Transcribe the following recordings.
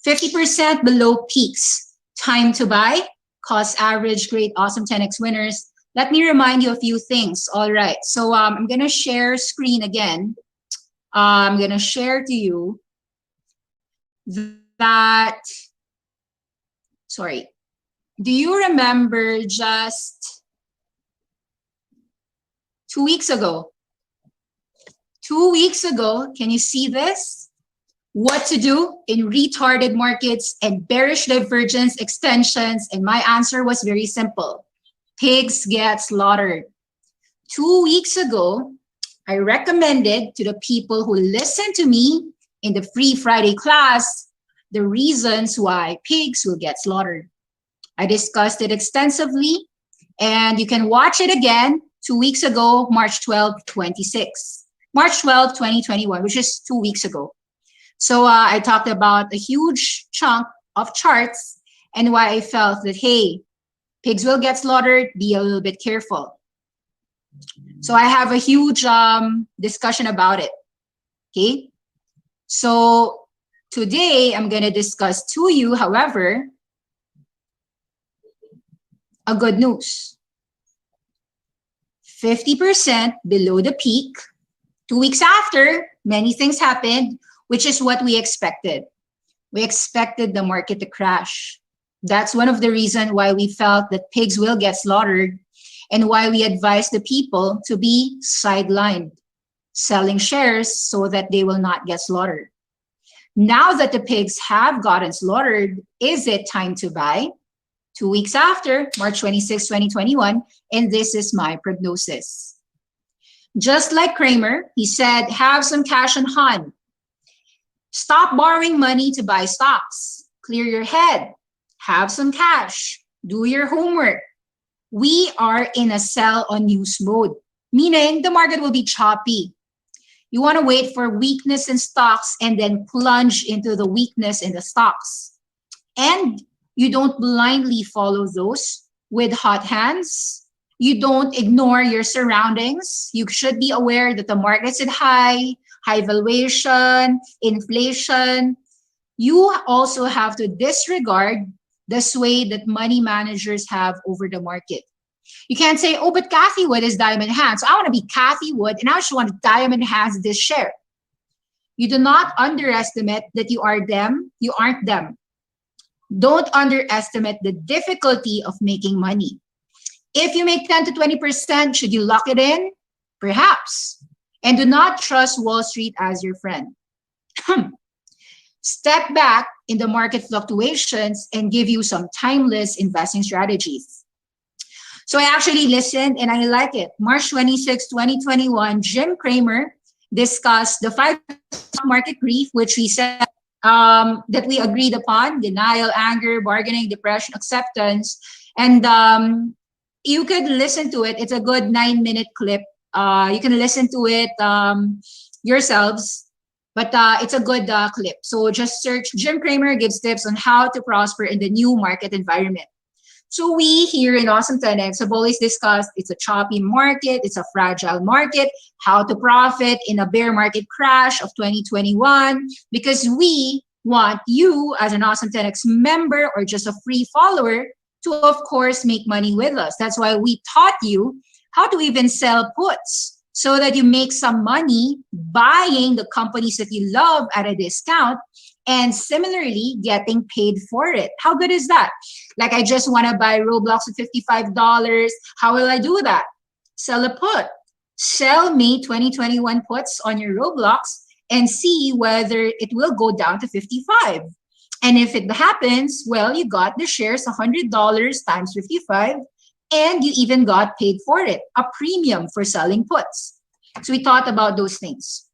50% below peaks. Time to buy. Cost average, great, awesome 10x winners. Let me remind you a few things. All right, so I'm gonna share screen again. I'm gonna share to you that, sorry, do you remember just 2 weeks ago? 2 weeks ago, can you see this? What to do in retarded markets and bearish divergence extensions, and my answer was very simple. Pigs get slaughtered. 2 weeks ago, I recommended to the people who listened to me in the free Friday class the reasons why pigs will get slaughtered. I discussed it extensively, and you can watch it again 2 weeks ago, March 12, 2021, which is 2 weeks ago. So I talked about a huge chunk of charts and why I felt that, hey, pigs will get slaughtered, be a little bit careful. So I have a huge discussion about it, okay? So today I'm gonna discuss to you, however, a good news. 50% below the peak. 2 weeks after, many things happened, which is what we expected. We expected the market to crash. That's one of the reasons why we felt that pigs will get slaughtered and why we advised the people to be sidelined, selling shares so that they will not get slaughtered. Now that the pigs have gotten slaughtered, is it time to buy? 2 weeks after, March 26, 2021, and this is my prognosis. Just like Kramer, he said, have some cash on hand. Stop borrowing money to buy stocks. Clear your head. Have some cash. Do your homework. We are in a sell on news mode, meaning the market will be choppy. You want to wait for weakness in stocks and then plunge into the weakness in the stocks. And you don't blindly follow those with hot hands. You don't ignore your surroundings. You should be aware that the market's at high valuation, inflation. You also have to disregard the sway that money managers have over the market. You can't say, oh, but Kathy Wood is diamond hands. So I want to be Kathy Wood and I just want to diamond hands this share. You do not underestimate that you are them. You aren't them. Don't underestimate the difficulty of making money. If you make 10 to 20%, should you lock it in? Perhaps. And do not trust Wall Street as your friend. Step back in the market fluctuations and give you some timeless investing strategies. So I actually listened and I like it. March 26, 2021, Jim Cramer discussed the 5 market grief, which we said that we agreed upon: denial, anger, bargaining, depression, acceptance. And you could listen to it. It's a good 9-minute clip. You can listen to it yourselves, but it's a good clip. So just search Jim Cramer gives tips on how to prosper in the new market environment. So we here in Awesome10X have always discussed it's a choppy market, it's a fragile market, how to profit in a bear market crash of 2021, because we want you as an Awesome10X member or just a free follower to, of course, make money with us. That's why we taught you how to even sell puts so that you make some money buying the companies that you love at a discount and similarly getting paid for it. How good is that? Like, I just want to buy Roblox at $55. How will I do that? Sell a put. Sell May 2021 puts on your Roblox and see whether it will go down to 55. And if it happens, well, you got the shares $100 times 55, and you even got paid for it, a premium for selling puts. So we thought about those things.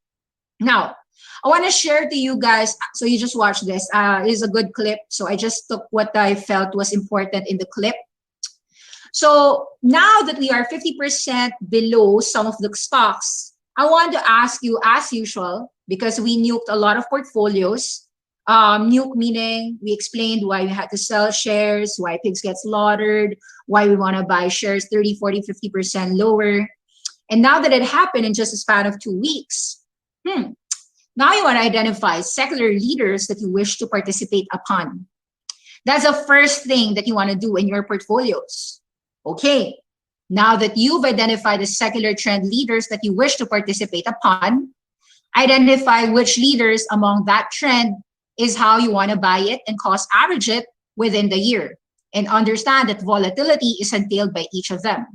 Now, I want to share to you guys, so you just watch this. It is a good clip. So I just took what I felt was important in the clip. So now that we are 50% below some of the stocks, I want to ask you, as usual, because we nuked a lot of portfolios. Nuke meaning we explained why we had to sell shares, why pigs get slaughtered, why we want to buy shares 30, 40, 50% lower. And now that it happened in just a span of 2 weeks, Now you want to identify secular leaders that you wish to participate upon. That's the first thing that you want to do in your portfolios. Okay, now that you've identified the secular trend leaders that you wish to participate upon, identify which leaders among that trend is how you want to buy it and cost average it within the year. And understand that volatility is entailed by each of them.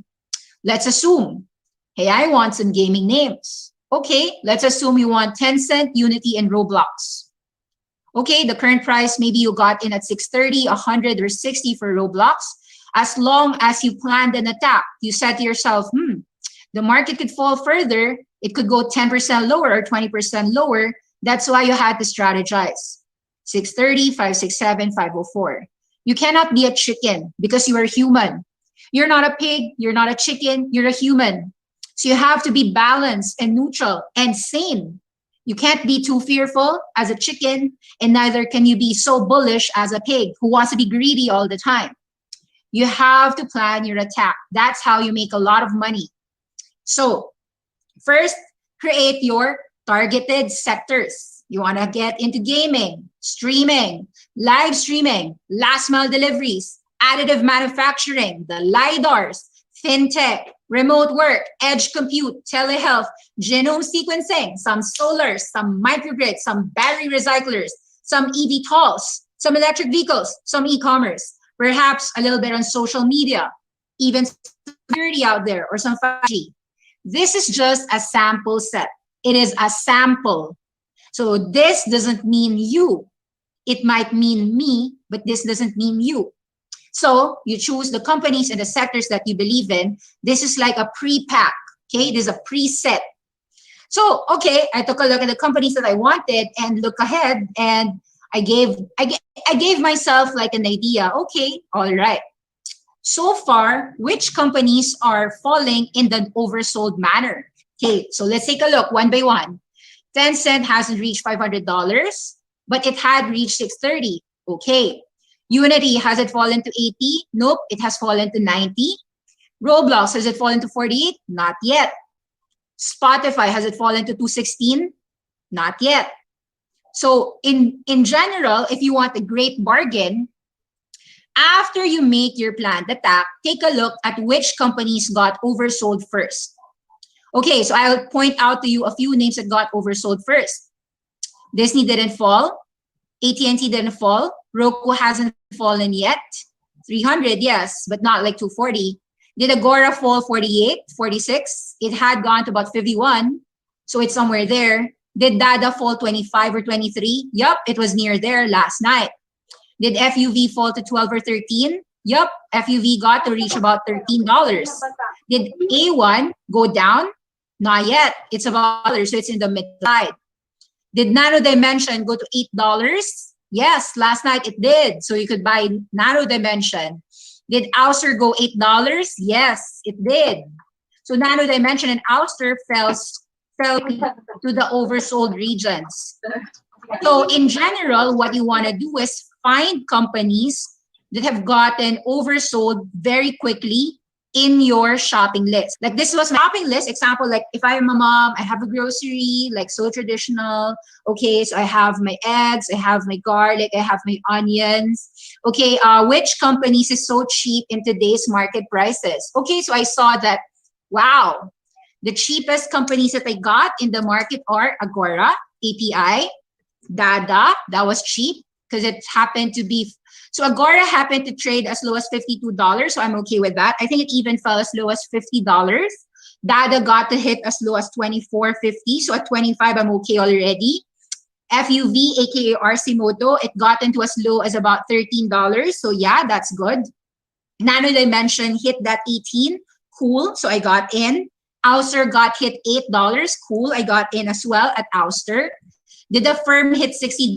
Let's assume, hey, I want some gaming names. Okay, let's assume you want Tencent, Unity, and Roblox. Okay, the current price, maybe you got in at 630, 100, or 60 for Roblox. As long as you planned an attack, you said to yourself, the market could fall further. It could go 10% lower or 20% lower. That's why you had to strategize. 630, 567, 504. You cannot be a chicken because you are human. You're not a pig. You're not a chicken. You're a human. So you have to be balanced and neutral and sane. You can't be too fearful as a chicken, and neither can you be so bullish as a pig who wants to be greedy all the time. You have to plan your attack. That's how you make a lot of money. So first, create your targeted sectors. You want to get into gaming, streaming, live streaming, last mile deliveries, additive manufacturing, the LiDARs, fintech, remote work, edge compute, telehealth, genome sequencing, some solar, some microgrids, some battery recyclers, some eVTOLs, some electric vehicles, some e-commerce, perhaps a little bit on social media, even security out there or some 5G. This is just a sample set. It is a sample. So this doesn't mean you. It might mean me, but this doesn't mean you. So you choose the companies and the sectors that you believe in. This is like a pre-pack, okay? This is a preset. So, okay, I took a look at the companies that I wanted and look ahead, and I gave myself like an idea. Okay, all right. So far, which companies are falling in the oversold manner? Okay, so let's take a look one by one. Tencent hasn't reached $500, but it had reached 630. Okay. Unity, has it fallen to 80? Nope, it has fallen to 90. Roblox, has it fallen to 48? Not yet. Spotify, has it fallen to 216? Not yet. So in general, if you want a great bargain, after you make your planned attack, take a look at which companies got oversold first. Okay, so I'll point out to you a few names that got oversold first. Disney didn't fall. AT&T didn't fall. Roku hasn't fallen yet. 300, yes, but not like 240. Did Agora fall 48, 46? It had gone to about 51, so it's somewhere there. Did Dada fall 25 or 23? Yup, it was near there last night. Did FUV fall to 12 or 13? Yup, FUV got to reach about $13. Did A1 go down? Not yet. It's about $1, so it's in the mid-side. Did Nano Dimension go to $8? Yes, last night it did. So you could buy Nano Dimension. Did Ouster go $8? Yes, it did. So Nano Dimension and Ouster fell to the oversold regions. So in general, what you want to do is find companies that have gotten oversold very quickly in your shopping list. Like this was my shopping list. Example, like if I'm a mom, I have a grocery, like so traditional. Okay, so I have my eggs, I have my garlic, I have my onions. Okay, which companies is so cheap in today's market prices? Okay, so I saw that, wow, the cheapest companies that I got in the market are Agora, API, Dada, that was cheap because it happened to be, so Agora happened to trade as low as $52, so I'm okay with that. I think it even fell as low as $50. Dada got to hit as low as $24.50, so at 25, I'm okay already. FUV, aka Arcimoto, it got into as low as about $13, so yeah, that's good. Nano Dimension hit that 18, cool, so I got in. Ouster got hit $8, cool, I got in as well at Ouster. Did the firm hit $60?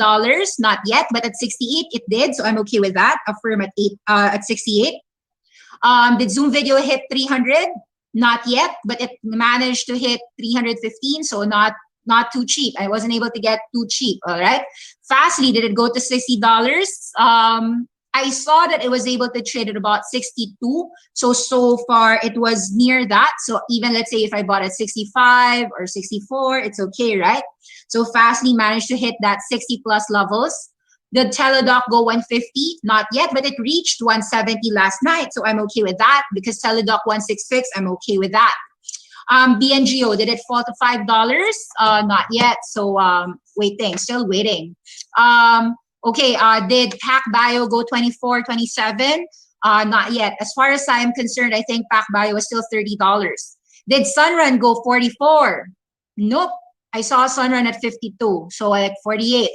Not yet, but at 68 it did, so I'm okay with that. A firm at 68. Did Zoom Video hit 300? Not yet, but it managed to hit 315, so not too cheap. I wasn't able to get too cheap. All right. Fastly, did it go to $60? I saw that it was able to trade at about 62. So far it was near that. So even let's say if I bought at 65 or 64, it's okay, right? So Fastly managed to hit that 60 plus levels. Did Teladoc go 150? Not yet, but it reached 170 last night. So I'm okay with that because Teladoc 166, I'm okay with that. BNGO, did it fall to $5? Not yet. So waiting, still waiting. Okay, did PacBio go 24, 27? Not yet. As far as I am concerned, I think PacBio was still $30. Did Sunrun go 44? Nope. I saw Sunrun at 52, so like 48.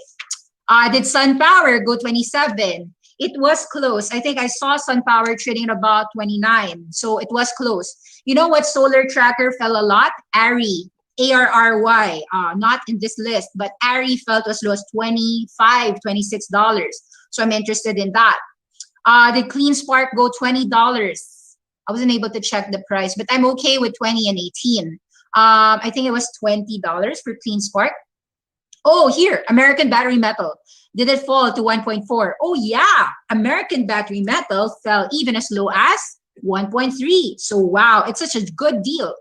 Did SunPower go 27? It was close. I think I saw SunPower trading at about 29, so it was close. You know what solar tracker fell a lot? ARRY, ARRY, not in this list, but ARRY felt as low as $25, $26. So I'm interested in that. Did CleanSpark go $20? I wasn't able to check the price, but I'm okay with 20 and 18. I think it was $20 for CleanSpark. Oh, here, American Battery Metal. Did it fall to 1.4? Oh, yeah. American Battery Metal fell even as low as 1.3. So, wow, it's such a good deal.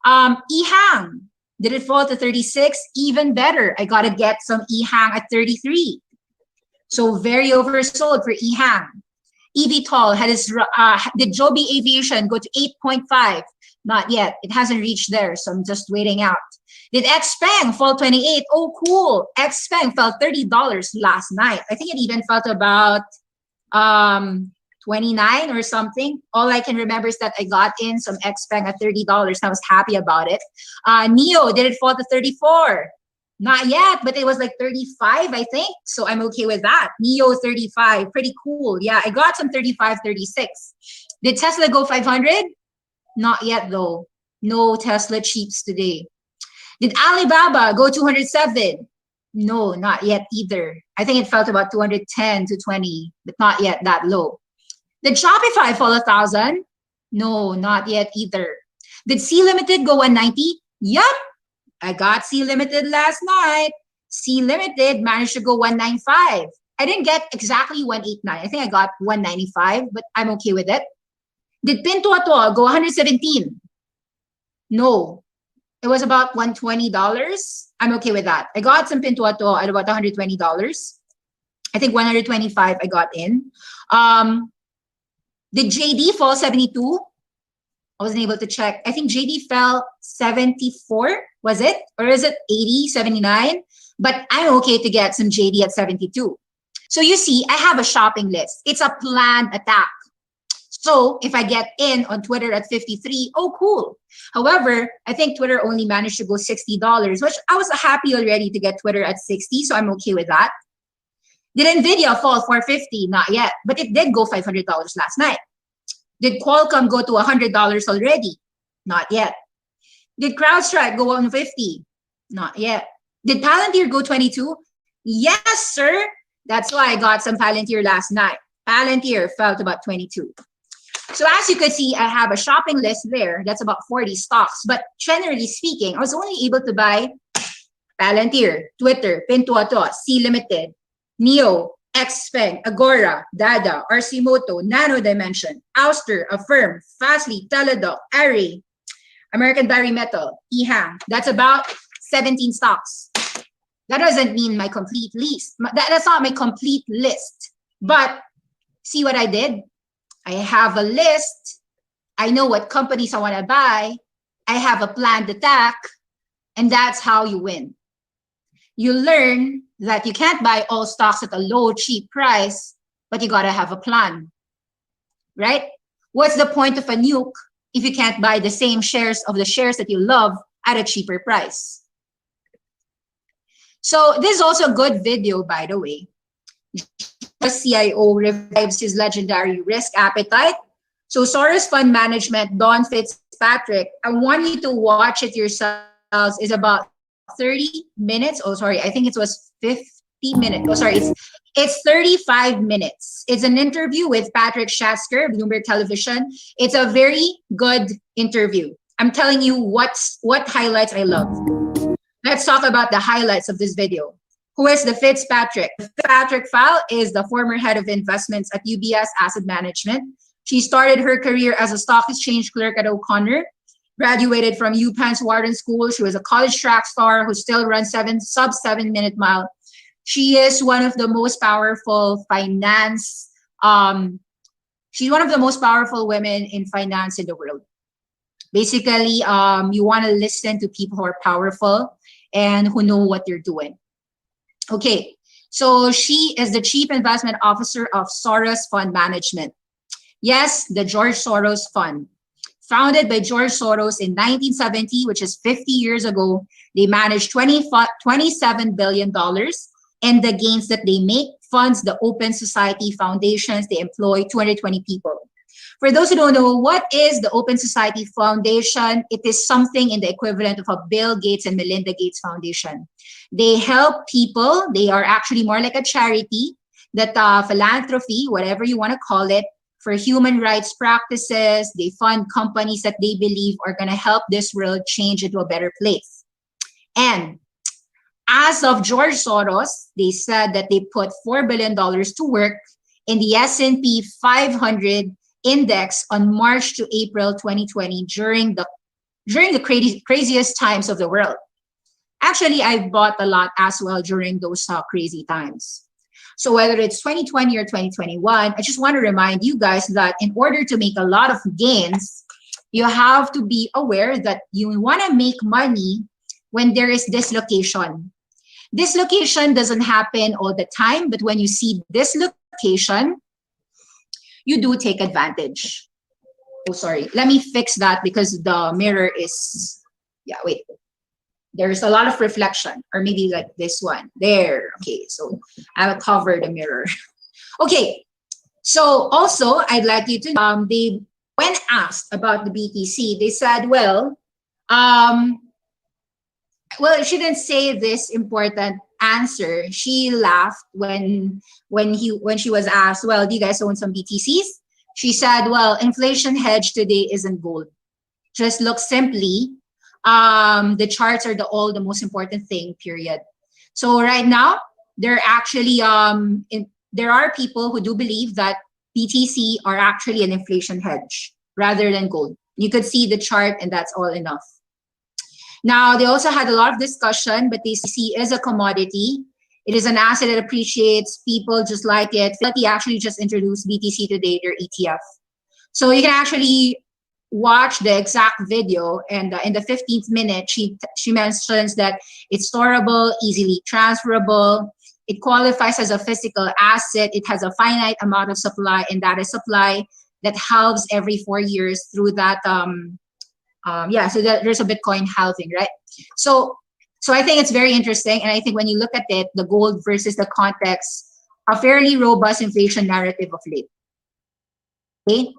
EHang. Did it fall to 36? Even better. I got to get some EHang at 33. So, very oversold for EHang. eVTOL had its, did Joby Aviation go to 8.5? Not yet. It hasn't reached there, so I'm just waiting out. Did XPeng fall 28? Oh, cool. XPeng fell $30 last night. I think it even fell to about 29 or something. All I can remember is that I got in some XPeng at $30 and I was happy about it. NEO, did it fall to 34? Not yet, but it was like 35, I think. So I'm okay with that. NEO 35, pretty cool. Yeah, I got some 35, 36. Did Tesla go 500? Not yet though. No Tesla cheaps today. Did Alibaba go 207? No, not yet either. I think it fell to about 210 to 20, but not yet that low. Did Shopify fall 1,000? No, not yet either. Did C Limited go 190? Yup, I got C Limited last night. C Limited managed to go 195. I didn't get exactly 189. I think I got 195, but I'm okay with it. Did Pintuato go 117? No. It was about $120. I'm okay with that. I got some Pintuato at about $120. I think 125 I got in. Did JD fall 72? I wasn't able to check. I think JD fell 74. Was it? Or is it 80, 79? But I'm okay to get some JD at 72. So you see, I have a shopping list. It's a planned attack. So if I get in on Twitter at 53, oh, cool. However, I think Twitter only managed to go $60, which I was happy already to get Twitter at 60. So I'm okay with that. Did NVIDIA fall 450? Not yet, but it did go $500 last night. Did Qualcomm go to $100 already? Not yet. Did CrowdStrike go 150? Not yet. Did Palantir go 22? Yes, sir. That's why I got some Palantir last night. Palantir fell to about 22. So as you could see, I have a shopping list there. That's about 40 stocks. But generally speaking, I was only able to buy Palantir, Twitter, Pintuato, C Limited, NEO, XPeng, Agora, Dada, Arcimoto, Nano Dimension, Ouster, Affirm, Fastly, Teladoc, ARRY, American Battery Metal, EHang. That's about 17 stocks. That doesn't mean my complete list. That's not my complete list. But see what I did? I have a list. I know what companies I want to buy. I have a planned attack. And that's how you win. You learn that you can't buy all stocks at a low, cheap price, but you got to have a plan, right? What's the point of a nuke if you can't buy the same shares of the shares that you love at a cheaper price? So this is also a good video, by the way. The CIO revives his legendary risk appetite. So Soros Fund Management, Don Fitzpatrick, I want you to watch it yourselves. It's about 30 minutes. Oh, sorry. I think it was 50 minutes. Oh, sorry. It's 35 minutes. It's an interview with Patrick Schatzker, Bloomberg Television. It's a very good interview. I'm telling you what highlights I love. Let's talk about the highlights of this video. Who is the Fitzpatrick? Patrick Fowle is the former head of investments at UBS Asset Management. She started her career as a stock exchange clerk at O'Connor. graduated from UPenn's Wharton School. She was a college track star who still runs sub 7 minute mile. She is one of the most powerful finance. She's one of the most powerful women in finance in the world. Basically, you want to listen to people who are powerful and who know what they're doing. Okay, so she is the Chief Investment Officer of Soros Fund Management. Yes, the George Soros Fund. Founded by George Soros in 1970, which is 50 years ago, they manage $27 billion, and the gains that they make funds the Open Society Foundations. They employ 220 people. For those who don't know, what is the Open Society Foundation? It is something in the equivalent of a Bill Gates and Melinda Gates Foundation. They help people. They are actually more like a charity, that philanthropy, whatever you want to call it, for human rights practices. They fund companies that they believe are going to help this world change into a better place. And as of George Soros, they said that they put $4 billion to work in the S&P 500 index on March to April 2020 during the craziest times of the world. Actually, I've bought a lot as well during those crazy times. So whether it's 2020 or 2021, I just want to remind you guys that in order to make a lot of gains, you have to be aware that you want to make money when there is dislocation. Dislocation doesn't happen all the time, but when you see dislocation, you do take advantage. Oh, sorry. Let me fix that because the mirror is, wait. There's a lot of reflection, or maybe like this one. There. Okay, so I will cover the mirror. Okay, so also I'd like you to know, when asked about the BTC, they said, well, she didn't say this important answer. She laughed when she was asked, well, do you guys own some BTCs? She said, well, inflation hedge today isn't gold. Just look simply. The charts are the most important thing, period. So right now, there actually there are people who do believe that BTC are actually an inflation hedge rather than gold. You could see the chart, and that's all enough. Now, they also had a lot of discussion, but BTC is a commodity. It is an asset that appreciates. People just like it. Fidelity actually just introduced BTC today, their ETF. So you can actually watch the exact video, and in the 15th minute, she mentions that it's storable, easily transferable. It qualifies as a physical asset. It has a finite amount of supply, and that is supply that halves every 4 years through that. So that there's a Bitcoin halving, right? So I think it's very interesting, and I think when you look at it, the gold versus the context, a fairly robust inflation narrative of late. Okay.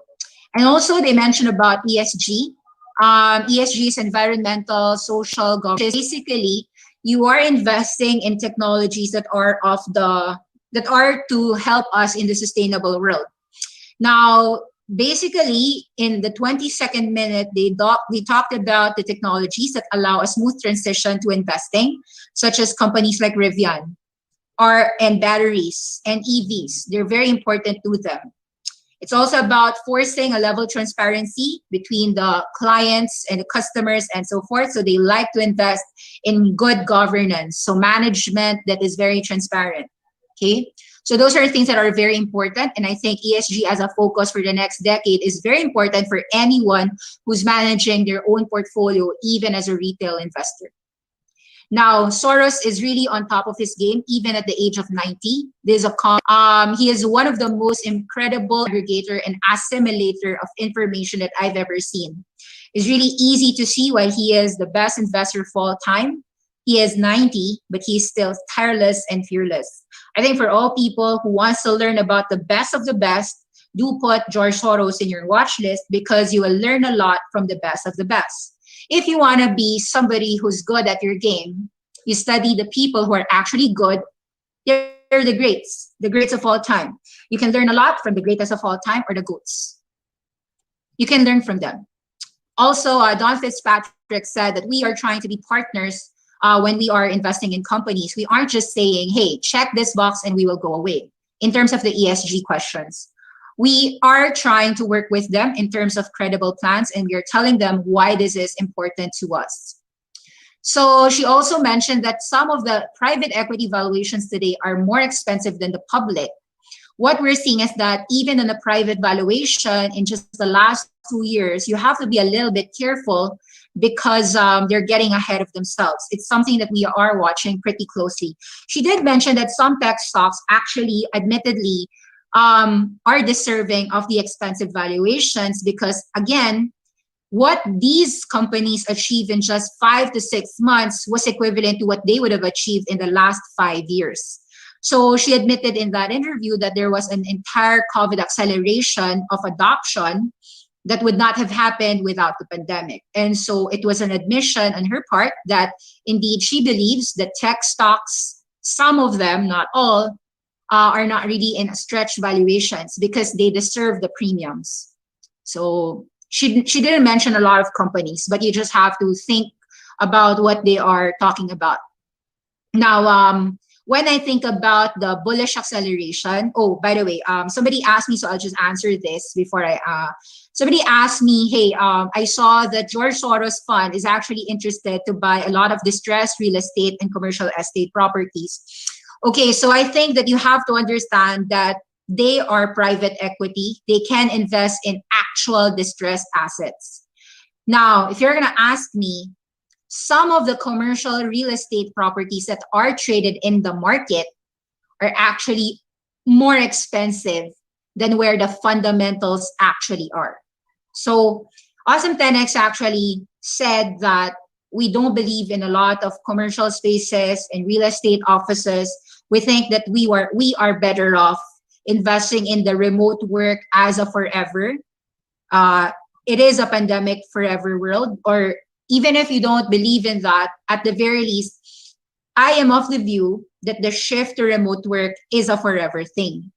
And also they mentioned about ESG. ESG is environmental, social, governance. Basically, you are investing in technologies that are to help us in the sustainable world. Now, basically, in the 22nd minute, they talked about the technologies that allow a smooth transition to investing, such as companies like Rivian, and batteries and EVs. They're very important to them. It's also about forcing a level of transparency between the clients and the customers and so forth. So they like to invest in good governance. So management that is very transparent. Okay. So those are things that are very important. And I think ESG as a focus for the next decade is very important for anyone who's managing their own portfolio, even as a retail investor. Now, Soros is really on top of his game, even at the age of 90. He is one of the most incredible aggregator and assimilator of information that I've ever seen. It's really easy to see why he is the best investor of all time. He is 90, but he's still tireless and fearless. I think for all people who wants to learn about the best of the best, do put George Soros in your watch list because you will learn a lot from the best of the best. If you want to be somebody who's good at your game, you study the people who are actually good. They're the greats of all time. You can learn a lot from the greatest of all time or the GOATs. You can learn from them. Also, Don Fitzpatrick said that we are trying to be partners when we are investing in companies. We aren't just saying, hey, check this box and we will go away in terms of the ESG questions. We are trying to work with them in terms of credible plans, and we are telling them why this is important to us. So she also mentioned that some of the private equity valuations today are more expensive than the public. What we're seeing is that even in a private valuation in just the last 2 years, you have to be a little bit careful because they're getting ahead of themselves. It's something that we are watching pretty closely. She did mention that some tech stocks actually, admittedly, are deserving of the expensive valuations because, again, what these companies achieve in just 5 to 6 months was equivalent to what they would have achieved in the last 5 years. So she admitted in that interview that there was an entire COVID acceleration of adoption that would not have happened without the pandemic. And so it was an admission on her part that indeed she believes that tech stocks, some of them, not all, are not really in stretched valuations because they deserve the premiums. So she didn't mention a lot of companies, but you just have to think about what they are talking about. Now, when I think about the bullish acceleration, oh, by the way, somebody asked me, so I'll just answer this before somebody asked me, hey, I saw that George Soros Fund is actually interested to buy a lot of distressed real estate and commercial estate properties. Okay, so I think that you have to understand that they are private equity. They can invest in actual distressed assets. Now, if you're gonna ask me, some of the commercial real estate properties that are traded in the market are actually more expensive than where the fundamentals actually are. So Awesome10X actually said that we don't believe in a lot of commercial spaces and real estate offices. We think that we are better off investing in the remote work as a forever. It is a pandemic forever world, or even if you don't believe in that, at the very least, I am of the view that the shift to remote work is a forever thing.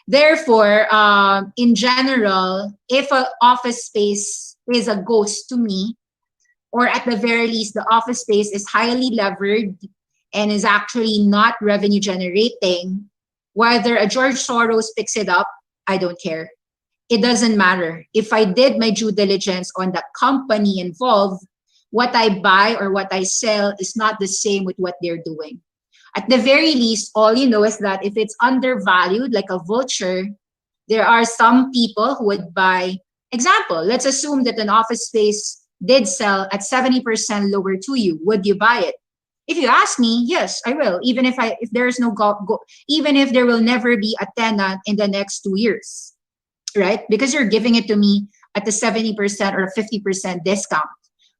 Therefore, in general, if an office space is a ghost to me, or at the very least, the office space is highly levered and is actually not revenue generating, whether a George Soros picks it up, I don't care. It doesn't matter. If I did my due diligence on the company involved, what I buy or what I sell is not the same with what they're doing. At the very least, all you know is that if it's undervalued like a vulture, there are some people who would buy. Example, let's assume that an office space did sell at 70% lower to you. Would you buy it? If you ask me, yes, I will. Even if there's no even if there will never be a tenant in the next 2 years, right? Because you're giving it to me at the 70% or 50% discount.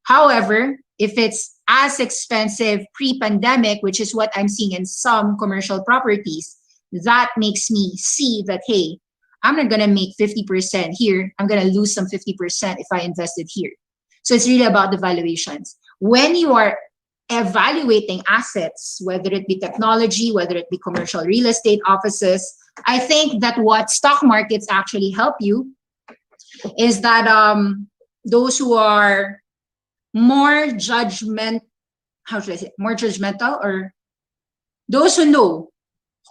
However, if it's as expensive pre-pandemic, which is what I'm seeing in some commercial properties, that makes me see that, hey, I'm not going to make 50% here. I'm going to lose some 50% if I invested here. So it's really about the valuations. When you are evaluating assets, whether it be technology, whether it be commercial real estate offices, I think that what stock markets actually help you is that those who are more more judgmental, or those who know,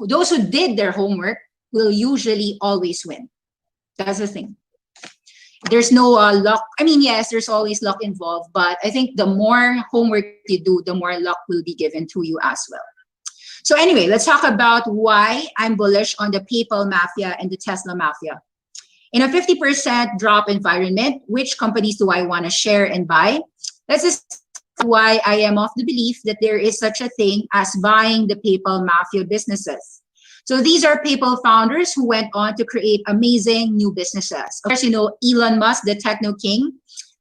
those who did their homework will usually always win. That's the thing. There's no luck. I mean, yes, there's always luck involved, but I think the more homework you do, the more luck will be given to you as well. So anyway, let's talk about why I'm bullish on the PayPal mafia and the Tesla mafia. In a 50% drop environment, which companies do I want to share and buy? Let's just why I am of the belief that there is such a thing as buying the PayPal mafia businesses. So these are PayPal founders who went on to create amazing new businesses. Of course, you know, Elon Musk, the techno king,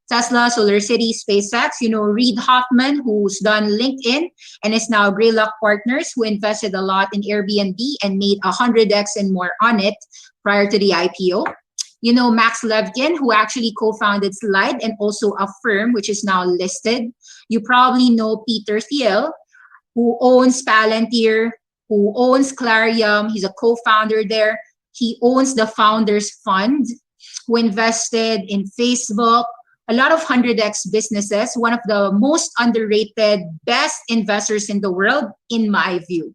Tesla, SolarCity, SpaceX, you know, Reid Hoffman, who's done LinkedIn and is now Greylock Partners, who invested a lot in Airbnb and made 100x and more on it prior to the IPO. You know, Max Levchin, who actually co-founded Slide and also a firm which is now listed. You probably know Peter Thiel, who owns Palantir, who owns Clarium. He's a co-founder there. He owns the Founders Fund, who invested in Facebook, a lot of 100x businesses, one of the most underrated, best investors in the world, in my view.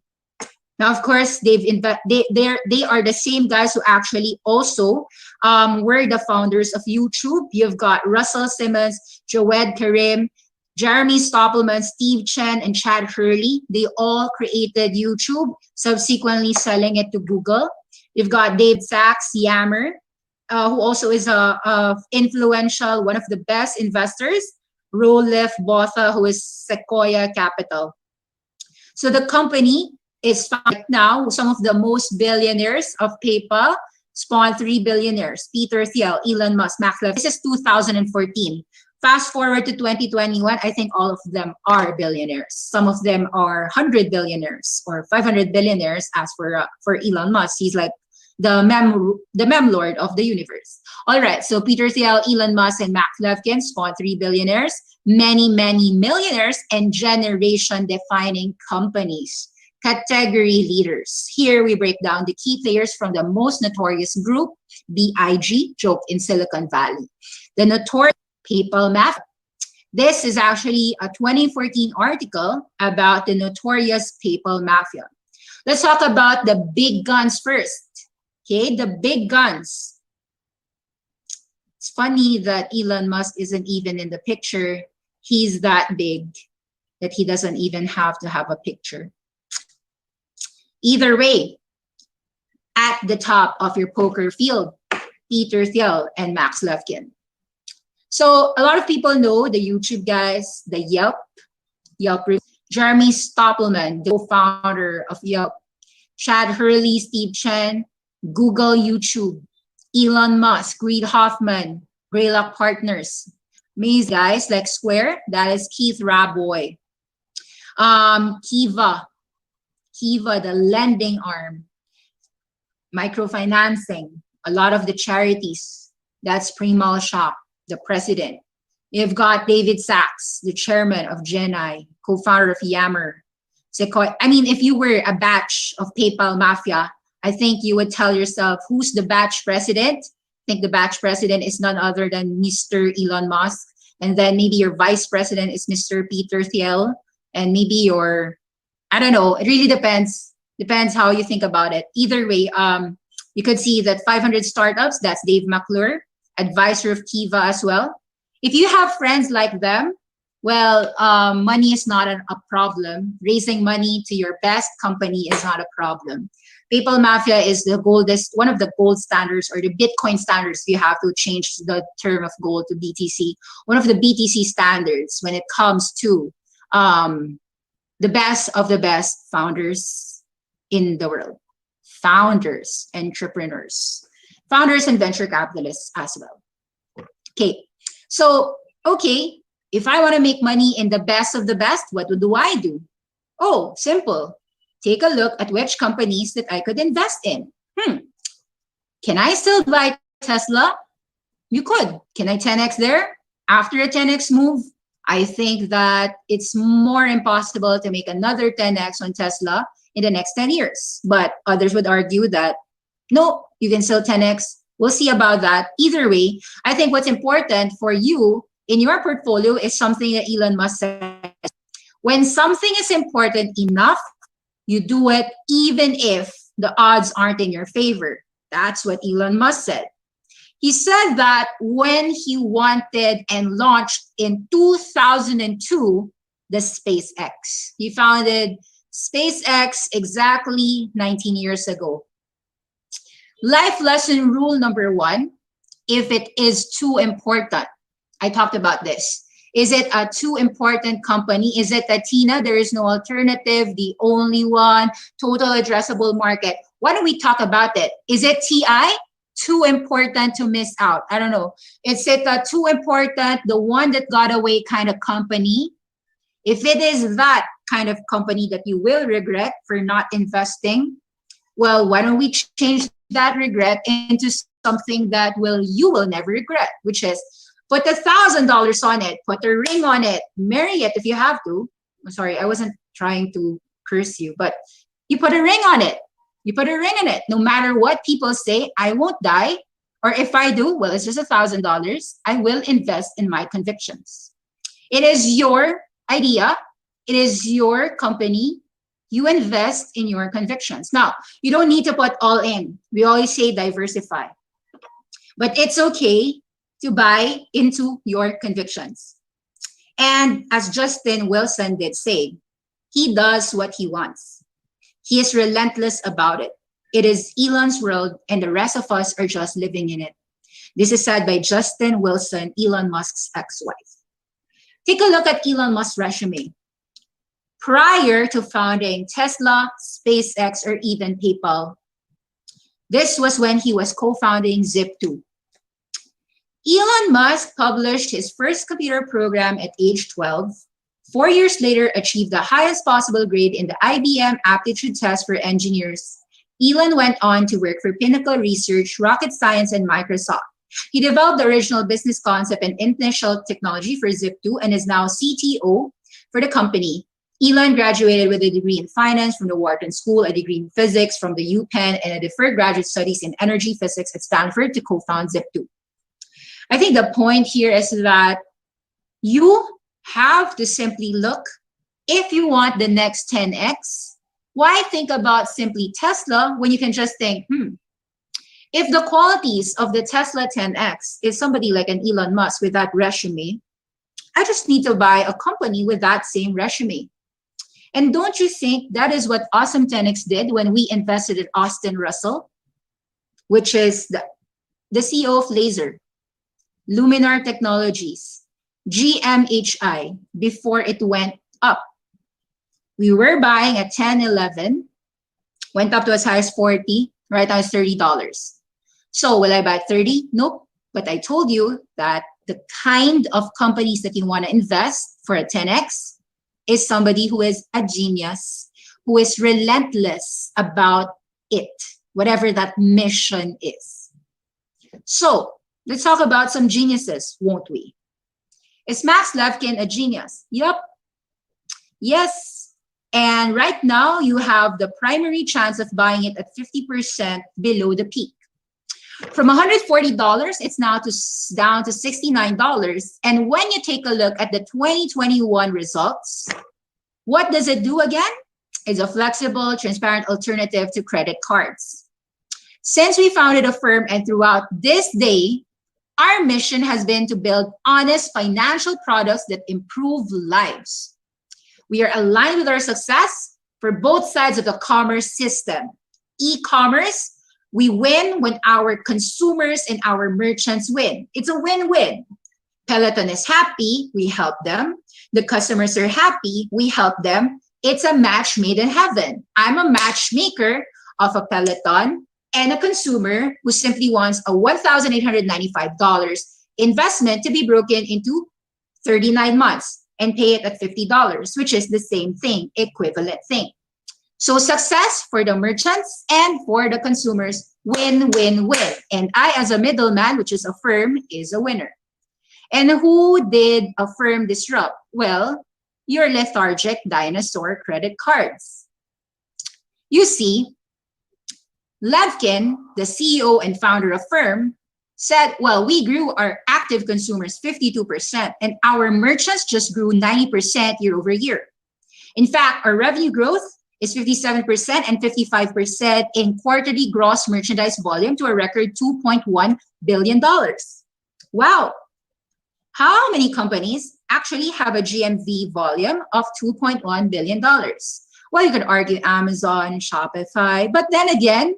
Now, of course, they are the same guys who actually also were the founders of YouTube. You've got Russell Simmons, Jawed Karim, Jeremy Stoppelman, Steve Chen, and Chad Hurley. They all created YouTube, subsequently selling it to Google. You've got Dave Sachs, Yammer, who also is a influential, one of the best investors, Rolef Botha, who is Sequoia Capital. So the company is right now some of the most billionaires of PayPal spawned 3 billionaires: Peter Thiel, Elon Musk, Max Levchin. This is 2014. Fast forward to 2021, I think all of them are billionaires. Some of them are 100 billionaires or 500 billionaires. As for Elon Musk, he's like the mem lord of the universe. All right, so Peter Thiel, Elon Musk, and Max Levchin spawned 3 billionaires, many millionaires, and generation-defining companies. Category leaders. Here we break down the key players from the most notorious group, BIG, joke in Silicon Valley. The notorious PayPal Mafia. This is actually a 2014 article about the notorious PayPal Mafia. Let's talk about the big guns first. Okay, the big guns. It's funny that Elon Musk isn't even in the picture. He's that big that he doesn't even have to have a picture. Either way, at the top of your poker field, Peter Thiel and Max Levchin. So a lot of people know the YouTube guys, the Yelp, Jeremy Stoppelman, the co-founder of Yelp, Chad Hurley, Steve Chen, Google, YouTube, Elon Musk, Reid Hoffman, Greylock Partners. Amazing guys like Square, that is Keith Raboy. Kiva, the lending arm, microfinancing, a lot of the charities. That's Primal Shop, the president. You've got David Sachs, the chairman of Genai, co-founder of Yammer. Sequoia. I mean, if you were a batch of PayPal Mafia, I think you would tell yourself, who's the batch president? I think the batch president is none other than Mr. Elon Musk. And then maybe your vice president is Mr. Peter Thiel. And maybe your, I don't know, it really depends. Depends how you think about it. Either way, you could see that 500 Startups, that's Dave McClure, advisor of Kiva as well. If you have friends like them, well, money is not a problem. Raising money to your best company is not a problem. PayPal Mafia is one of the gold standards, or the Bitcoin standards. You have to change the term of gold to BTC. One of the BTC standards when it comes to the best of the best founders in the world. Founders, entrepreneurs, founders and venture capitalists as well. Okay, so, if I want to make money in the best of the best, what do I do? Oh, simple. Take a look at which companies that I could invest in. Can I still buy Tesla? You could. Can I 10x there? After a 10x move, I think that it's more impossible to make another 10x on Tesla in the next 10 years. But others would argue that, no, you can still 10x. We'll see about that. Either way, I think what's important for you in your portfolio is something that Elon Musk said. When something is important enough, you do it even if the odds aren't in your favor. That's what Elon Musk said. He said that when he wanted and launched in 2002, the SpaceX. He founded SpaceX exactly 19 years ago. Life lesson rule number 1, if it is too important. I talked about this. Is it a too important company? Is it a Tina, there is no alternative, the only one, total addressable market? Why don't we talk about it? Is it TI? Too important to miss out? I don't know. Is it a too important, the one that got away kind of company? If it is that kind of company that you will regret for not investing, well, why don't we change that regret into something that you will never regret, which is put $1,000 on it, put a ring on it, marry it if you have to. I'm sorry, I wasn't trying to curse you, but you put a ring on it. You put a ring in it. No matter what people say, I won't die. Or if I do, well, it's just $1,000. I will invest in my convictions. It is your idea. It is your company. You invest in your convictions. Now, you don't need to put all in. We always say diversify. But it's okay to buy into your convictions. And as Justin Wilson did say, he does what he wants. He is relentless about it. It is Elon's world, and the rest of us are just living in it. This is said by Justin Wilson, Elon Musk's ex-wife. Take a look at Elon Musk's resume. Prior to founding Tesla, SpaceX, or even PayPal, this was when he was co-founding Zip2. Elon Musk published his first computer program at age 12. 4 years later, achieved the highest possible grade in the IBM aptitude test for engineers. Elon went on to work for Pinnacle Research, Rocket Science, and Microsoft. He developed the original business concept and initial technology for Zip2 and is now CTO for the company. Elon graduated with a degree in finance from the Wharton School, a degree in physics from the UPenn, and a deferred graduate studies in energy physics at Stanford to co-found Zip2. I think the point here is that you have to simply look, if you want the next 10x, why think about simply Tesla when you can just think, if the qualities of the Tesla 10x is somebody like an Elon Musk with that resume, I just need to buy a company with that same resume. And don't you think that is what Awesome10X did when we invested in Austin Russell, which is the CEO of Laser, Luminar Technologies, GMHI, before it went up. We were buying at 10, 11, went up to as high as 40, right now it's $30. So will I buy 30? Nope. But I told you that the kind of companies that you want to invest for a 10x is somebody who is a genius, who is relentless about it, whatever that mission is. So let's talk about some geniuses, won't we? Is Max Levchin a genius? Yup. Yes. And right now you have the primary chance of buying it at 50% below the peak. From $140, it's now down to $69. And when you take a look at the 2021 results, what does it do again? It's a flexible, transparent alternative to credit cards. Since we founded a firm and throughout this day, our mission has been to build honest financial products that improve lives. We are aligned with our success for both sides of the commerce system. E-commerce, we win when our consumers and our merchants win. It's a win-win. Peloton is happy, we help them. The customers are happy, we help them. It's a match made in heaven. I'm a matchmaker of a Peloton and a consumer who simply wants a $1,895 investment to be broken into 39 months and pay it at $50, which is the same thing, equivalent thing. So success for the merchants and for the consumers, win, win, win. And I, as a middleman, which is a firm, is a winner. And who did a firm disrupt? Well, your lethargic dinosaur credit cards. You see, Levchin, the CEO and founder of firm, said, well, we grew our active consumers 52% and our merchants just grew 90% year over year. In fact, our revenue growth is 57% and 55% in quarterly gross merchandise volume to a record $2.1 billion. Wow. How many companies actually have a GMV volume of $2.1 billion? Well, you could argue Amazon, Shopify, but then again,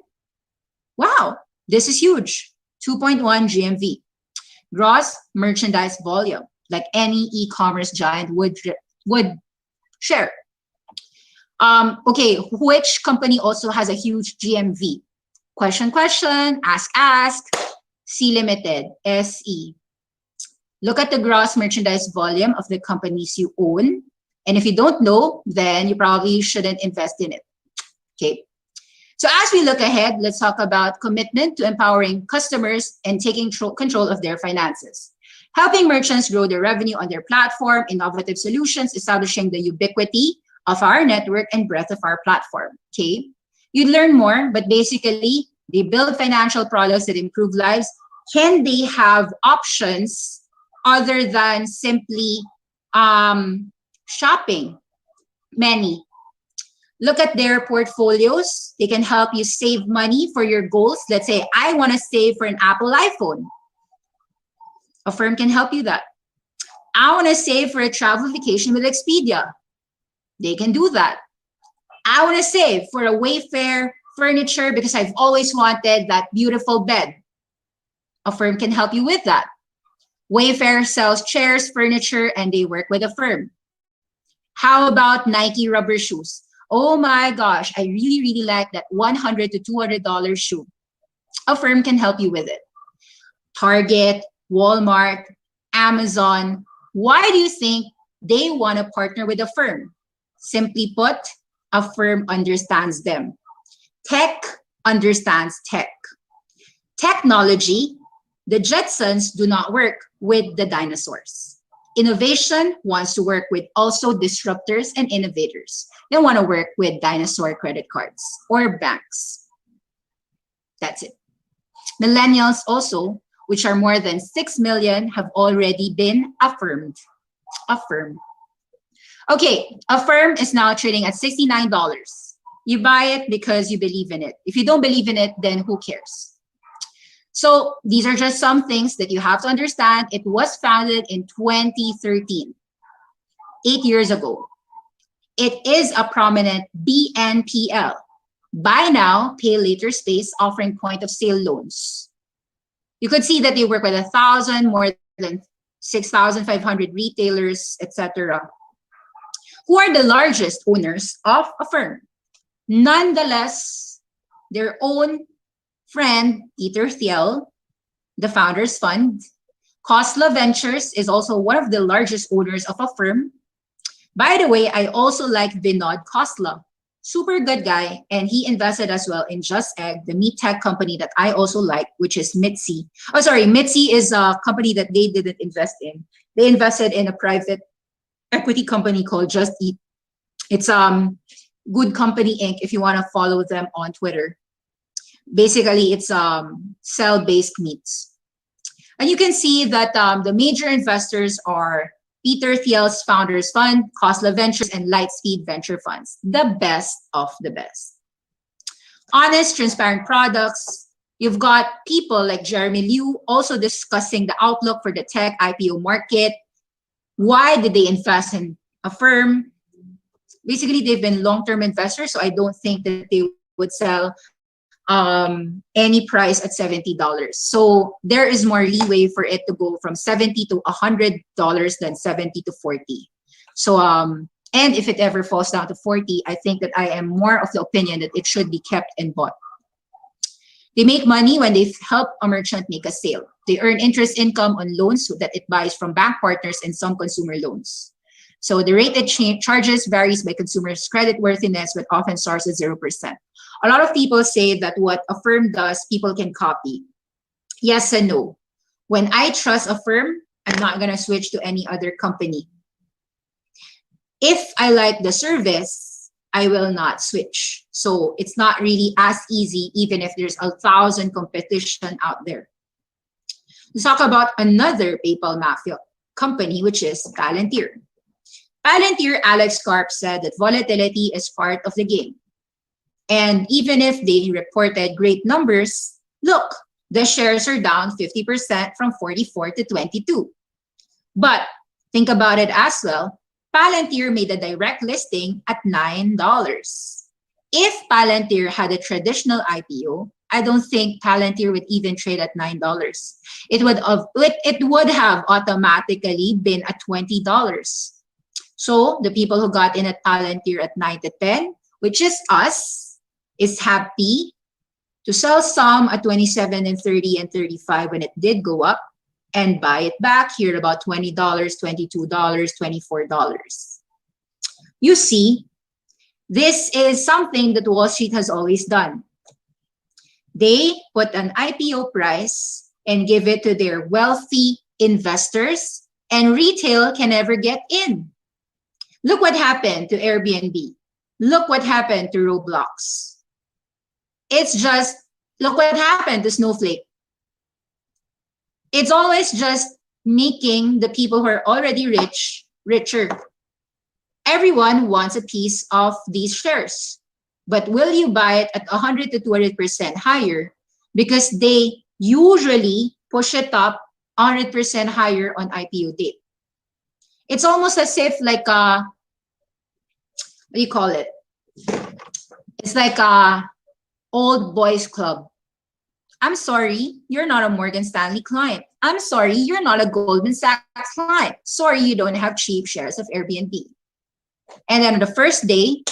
wow, this is huge. 2.1 GMV, gross merchandise volume, like any e-commerce giant would share. Okay, which company also has a huge GMV? Question, ask. C Limited, SE. Look at the gross merchandise volume of the companies you own. And if you don't know, then you probably shouldn't invest in it. Okay. So as we look ahead, let's talk about commitment to empowering customers and taking control of their finances. Helping merchants grow their revenue on their platform, innovative solutions, establishing the ubiquity of our network and breadth of our platform. Okay. You'd learn more, but basically, they build financial products that improve lives. Can they have options other than simply shopping? Many. Look at their portfolios. They can help you save money for your goals. Let's say I want to save for an Apple iPhone. A firm can help you that. I want to save for a travel vacation with Expedia. They can do that. I want to save for a Wayfair furniture because I've always wanted that beautiful bed. A firm can help you with that. Wayfair sells chairs, furniture, and they work with a firm. How about Nike rubber shoes? Oh my gosh, I really, really like that $100 to $200 shoe. A firm can help you with it. Target, Walmart, Amazon. Why do you think they want to partner with a firm? Simply put, a firm understands them. Tech understands tech. Technology, the Jetsons do not work with the dinosaurs. Innovation wants to work with also disruptors and innovators. They want to work with dinosaur credit cards or banks. That's it. Millennials also, which are more than 6 million, have already been affirmed. Affirmed. Okay, Affirm is now trading at $69. You buy it because you believe in it. If you don't believe in it, then who cares? So these are just some things that you have to understand. It was founded in 2013, 8 years ago. It is a prominent BNPL, buy now, pay later space, offering point of sale loans. You could see that they work with 1,000, more than 6,500 retailers, etc., who are the largest owners of a firm. Nonetheless, their own friend, Peter Thiel, the founders fund, Khosla Ventures is also one of the largest owners of a firm. By the way, I also like Vinod Khosla, super good guy, and he invested as well in Just Egg, the meat tech company that I also like, which is Mitzi. Oh, sorry, Mitzi is a company that they didn't invest in. They invested in a private equity company called Just Eat. It's Good Company Inc. if you want to follow them on Twitter. Basically, it's cell-based meats. And you can see that the major investors are Peter Thiel's Founders Fund, Khosla Ventures, and Lightspeed Venture Funds, the best of the best. Honest, transparent products. You've got people like Jeremy Liu also discussing the outlook for the tech IPO market. Why did they invest in a firm? Basically, they've been long-term investors, so I don't think that they would sell any price at $70. So there is more leeway for it to go from $70 to $100 than 70 to 40. So and if it ever falls down to 40, I think that I am more of the opinion that it should be kept and bought. They make money when they help a merchant make a sale. They earn interest income on loans that it buys from bank partners and some consumer loans. So the rate it charges varies by consumers' credit worthiness, but often starts at 0%. A lot of people say that what a firm does, people can copy. Yes and no. When I trust a firm, I'm not going to switch to any other company. If I like the service, I will not switch. So it's not really as easy, even if there's 1,000 competition out there. Let's talk about another PayPal mafia company, which is Palantir. Palantir, Alex Karp said that volatility is part of the game. And even if they reported great numbers, look, the shares are down 50% from 44 to 22. But think about it as well. Palantir made a direct listing at $9. If Palantir had a traditional IPO, I don't think Palantir would even trade at $9. It would have automatically been at $20. So the people who got in at Palantir at 9 to 10, which is us, is happy to sell some at 27 and 30 and 35 when it did go up and buy it back here at about $20, $22, $24. You see, this is something that Wall Street has always done. They put an IPO price and give it to their wealthy investors, and retail can never get in. Look what happened to Airbnb. Look what happened to Roblox. It's just, look what happened to Snowflake. It's always just making the people who are already rich, richer. Everyone wants a piece of these shares. But will you buy it at 100 to 200% higher? Because they usually push it up 100% higher on IPO date. It's almost as if like a, what do you call it? It's like a old boys club. I'm sorry, you're not a Morgan Stanley client. I'm sorry, you're not a Goldman Sachs client. Sorry, you don't have cheap shares of Airbnb. And then on the first day,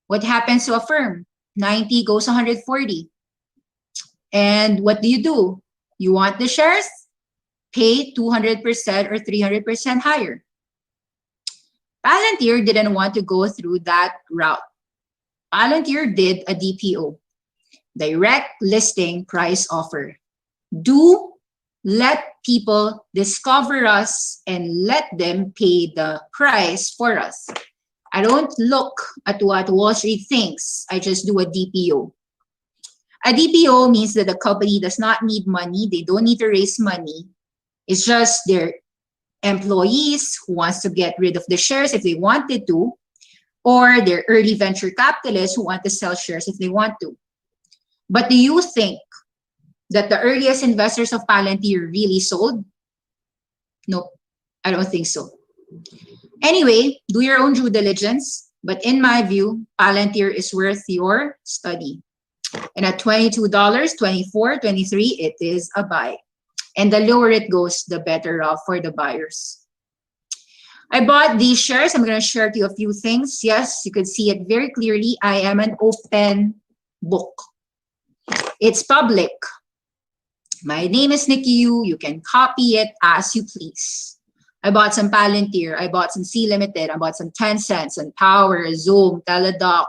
what happens to a firm? 90 goes 140. And what do? You want the shares? Pay 200% or 300% higher. Palantir didn't want to go through that route. Palantir did a DPO, direct listing price offer. Do let people discover us and let them pay the price for us. I don't look at what Wall Street thinks. I just do a DPO. A DPO means that the company does not need money. They don't need to raise money. It's just their employees who wants to get rid of the shares if they wanted to, or their early venture capitalists who want to sell shares if they want to. But do you think that the earliest investors of Palantir really sold? Nope, I don't think so. Anyway, do your own due diligence. But in my view, Palantir is worth your study. And at $22, $24, $23, it is a buy. And the lower it goes, the better off for the buyers. I bought these shares. I'm going to share with you a few things. Yes, you could see it very clearly. I am an open book. It's public. My name is Nikki. You can copy it as you please. I bought some Palantir. I bought some C Limited. I bought some Tencent, some Power, Zoom, Teladoc,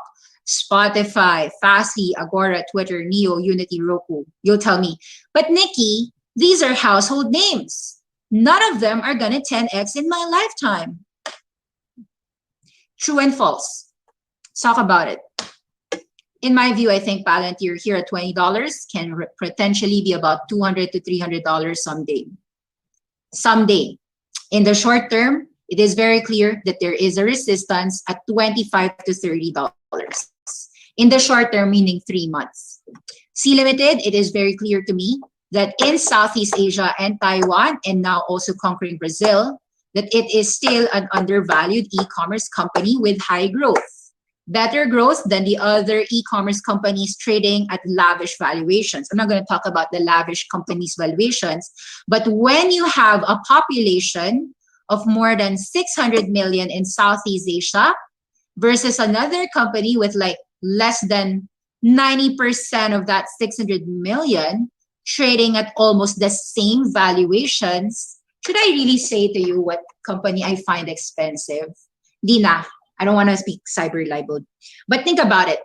Spotify, Fastly, Agora, Twitter, Neo, Unity, Roku. You'll tell me, but Nikki, these are household names. None of them are gonna 10x in my lifetime. True and false. Let's talk about it. In my view, I think Palantir here at $20 can potentially be about $200 to $300 someday. Someday. In the short term, it is very clear that there is a resistance at $25 to $30. In the short term, meaning 3 months. C Limited, it is very clear to me that in Southeast Asia and Taiwan, and now also conquering Brazil, that it is still an undervalued e-commerce company with high growth. Better growth than the other e-commerce companies trading at lavish valuations. I'm not going to talk about the lavish companies' valuations, but when you have a population of more than 600 million in Southeast Asia versus another company with like less than 90% of that 600 million, trading at almost the same valuations, should I really say to you what company I find expensive? Dina, I don't want to speak cyber libeled. But think about it.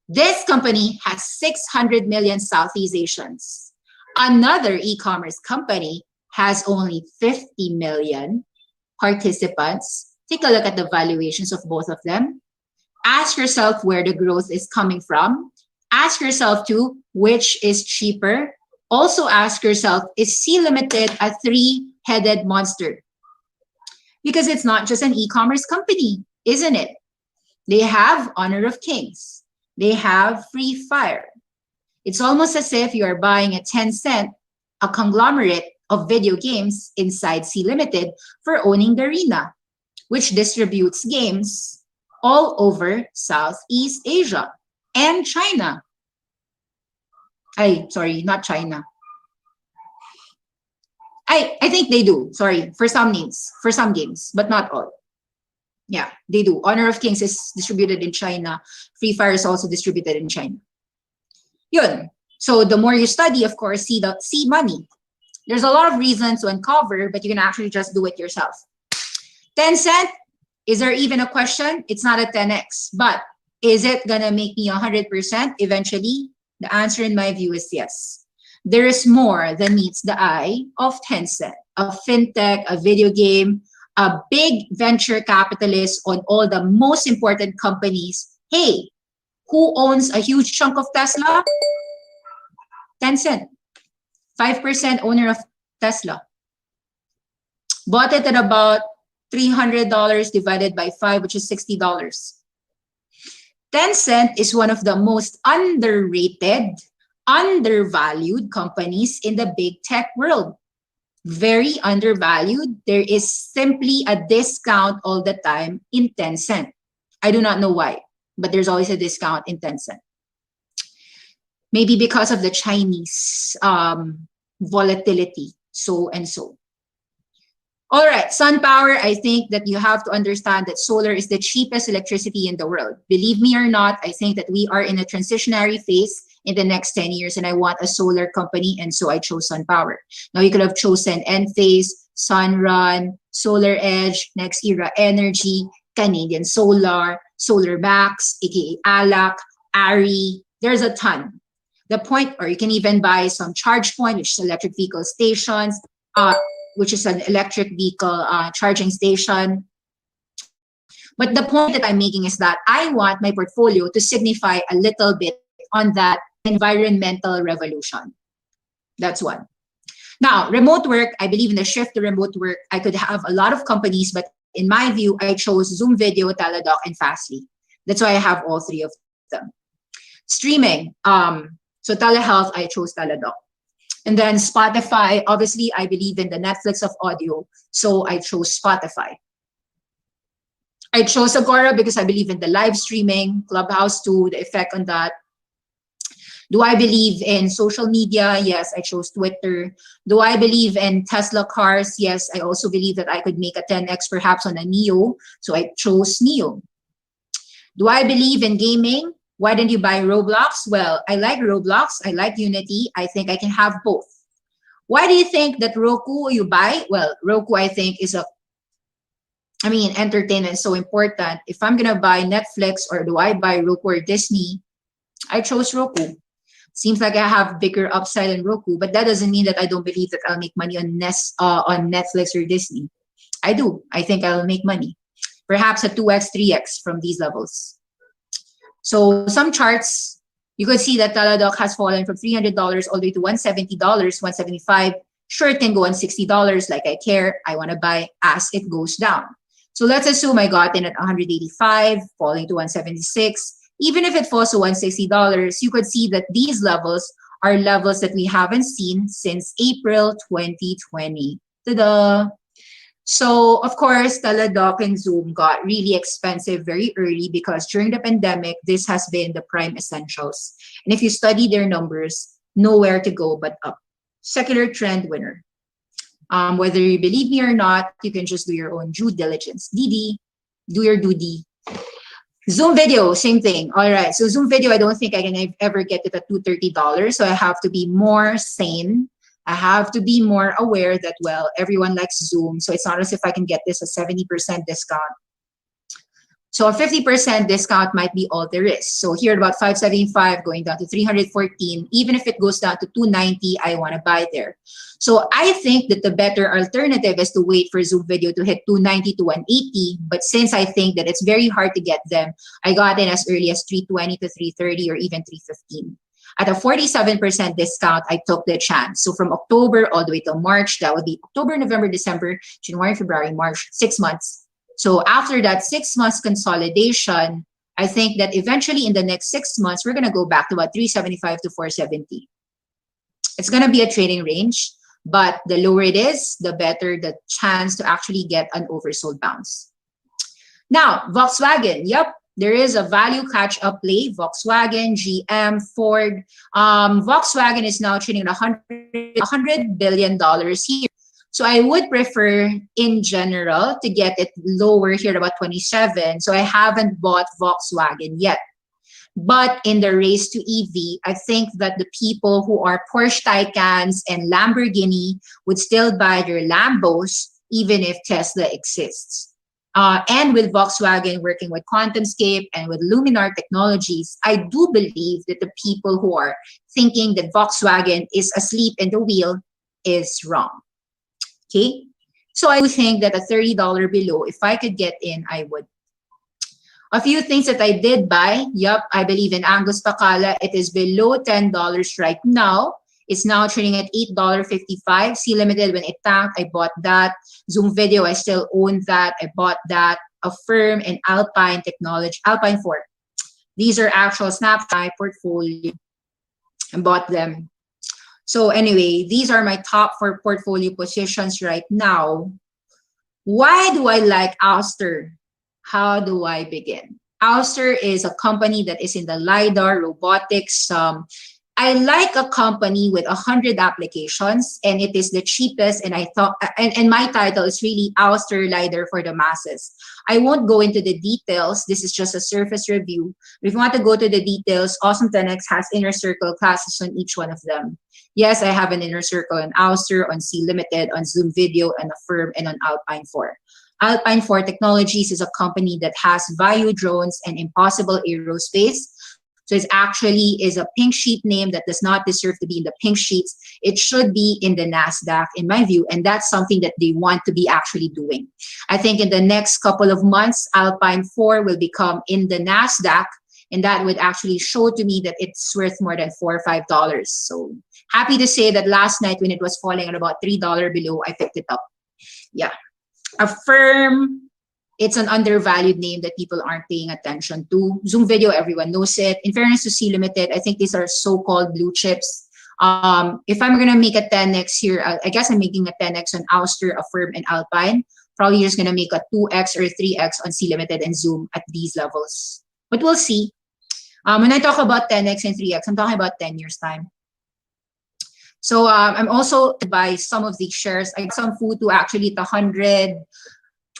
This company has 600 million Southeast Asians. Another e-commerce company has only 50 million participants. Take a look at the valuations of both of them. Ask yourself where the growth is coming from. Ask yourself too, which is cheaper. Also ask yourself, is C Limited a three-headed monster? Because it's not just an e-commerce company, isn't it? They have Honor of Kings. They have Free Fire. It's almost as if you are buying a Tencent, a conglomerate of video games inside C Limited for owning Garena, which distributes games all over Southeast Asia and China. Sorry, not China. I think they do. Sorry, for some games, but not all. Yeah, they do. Honor of Kings is distributed in China. Free Fire is also distributed in China. Yun. So the more you study, of course, see money. There's a lot of reasons to uncover, but you can actually just do it yourself. Tencent, is there even a question? It's not a 10x, but is it gonna make me 100% eventually? The answer in my view is yes. There is more than meets the eye of Tencent, a fintech, a video game, a big venture capitalist on all the most important companies. Hey, who owns a huge chunk of Tesla? Tencent, 5% owner of Tesla. Bought it at about $300 divided by 5, which is $60. Tencent is one of the most underrated, undervalued companies in the big tech world. Very undervalued. There is simply a discount all the time in Tencent. I do not know why, but there's always a discount in Tencent. Maybe because of the Chinese volatility, so and so. All right, sun power, I think that you have to understand that solar is the cheapest electricity in the world. Believe me or not, I think that we are in a transitionary phase in the next 10 years, and I want a solar company, and so I chose sun power. Now, you could have chosen Enphase, Sunrun, Solar Edge, Next Era Energy, Canadian Solar, Solar Max, aka ALAC, ARI. There's a ton. The point, or you can even buy some charge point, which is electric vehicle stations, which is an electric vehicle charging station. But the point that I'm making is that I want my portfolio to signify a little bit on that environmental revolution. That's one. Now, remote work, I believe in the shift to remote work. I could have a lot of companies, but in my view, I chose Zoom Video, Teladoc, and Fastly. That's why I have all three of them. Streaming, so telehealth, I chose Teladoc. And then Spotify, obviously, I believe in the Netflix of audio, so I chose Spotify. I chose Agora because I believe in the live streaming, Clubhouse too, the effect on that. Do I believe in social media? Yes, I chose Twitter. Do I believe in Tesla cars? Yes, I also believe that I could make a 10x perhaps on a Neo, so I chose Neo. Do I believe in gaming? Why didn't you buy Roblox? Well, I like Roblox. I like Unity. I think I can have both. Why do you think that Roku you buy? Well, Roku, I think, is entertainment is so important. If I'm going to buy Netflix or do I buy Roku or Disney, I chose Roku. Seems like I have bigger upside in Roku, but that doesn't mean that I don't believe that I'll make money on Netflix or Disney. I do. I think I'll make money. Perhaps a 2x, 3x from these levels. So some charts, you could see that Teladoc has fallen from $300 all the way to $170, $175. Sure, it can go on $60, like I care. I want to buy as it goes down. So let's assume I got in at 185, falling to 176. Even if it falls to $160, you could see that these levels are levels that we haven't seen since April 2020. Ta-da! So, of course, Teladoc and Zoom got really expensive very early because during the pandemic, this has been the prime essentials. And if you study their numbers, nowhere to go but up. Secular trend winner. Whether you believe me or not, you can just do your own due diligence. Didi, do your duty. Zoom Video, same thing. All right, so Zoom Video, I don't think I can ever get it at $230. So I have to be more sane. I have to be more aware that, well, everyone likes Zoom. So it's not as if I can get this a 70% discount. So a 50% discount might be all there is. So here at about 575 going down to 314, even if it goes down to 290, I want to buy there. So I think that the better alternative is to wait for Zoom Video to hit 290 to 180. But since I think that it's very hard to get them, I got in as early as 320 to 330 or even 315. At a 47% discount, I took the chance. So from October all the way till March, that would be October, November, December, January, February, March, 6 months. So after that 6 months consolidation, I think that eventually in the next 6 months, we're going to go back to about 375 to 470. It's going to be a trading range, but the lower it is, the better the chance to actually get an oversold bounce. Now, Volkswagen, yep. There is a value catch-up play, Volkswagen, GM, Ford. Volkswagen is now trading at $100 billion here. So I would prefer, in general, to get it lower here at about 27. So I haven't bought Volkswagen yet. But in the race to EV, I think that the people who are Porsche Taycans and Lamborghini would still buy their Lambos, even if Tesla exists. And with Volkswagen working with QuantumScape and with Luminar Technologies, I do believe that the people who are thinking that Volkswagen is asleep in the wheel is wrong. Okay? So I do think that a $30 below, if I could get in, I would. A few things that I did buy. Yup, I believe in Angus Pacala. It is below $10 right now. It's now trading at $8.55. C Limited, when it tanked, I bought that. Zoom Video, I still own that. I bought that. Affirm and Alpine Technology, Alpine 4. These are actual snapshots of my portfolio. I bought them. So anyway, these are my top 4 portfolio positions right now. Why do I like Ouster? How do I begin? Ouster is a company that is in the LiDAR robotics. I like a company with 100 applications, and it is the cheapest. And I thought, and my title is really Ouster LiDAR for the masses. I won't go into the details. This is just a surface review. But if you want to go to the details, Awesome10X has inner circle classes on each one of them. Yes, I have an inner circle on Ouster, on C Limited, on Zoom Video, and Affirm, and on Alpine 4. Alpine 4 Technologies is a company that has Vayu drones and Impossible Aerospace. So it actually is a pink sheet name that does not deserve to be in the pink sheets. It should be in the NASDAQ, in my view, and that's something that they want to be actually doing. I think in the next couple of months, Alpine 4 will become in the NASDAQ, and that would actually show to me that it's worth more than $4 or $5. So happy to say that last night when it was falling at about $3 below, I picked it up. Yeah. Affirm, it's an undervalued name that people aren't paying attention to. Zoom Video, everyone knows it. In fairness to C Limited, I think these are so-called blue chips. If I'm going to make a 10x here, I guess I'm making a 10x on Ouster, Affirm, and Alpine. Probably just going to make a 2x or 3x on C Limited and Zoom at these levels. But we'll see. When I talk about 10x and 3x, I'm talking about 10 years time. So I'm also buy some of these shares. I got some food to actually at $120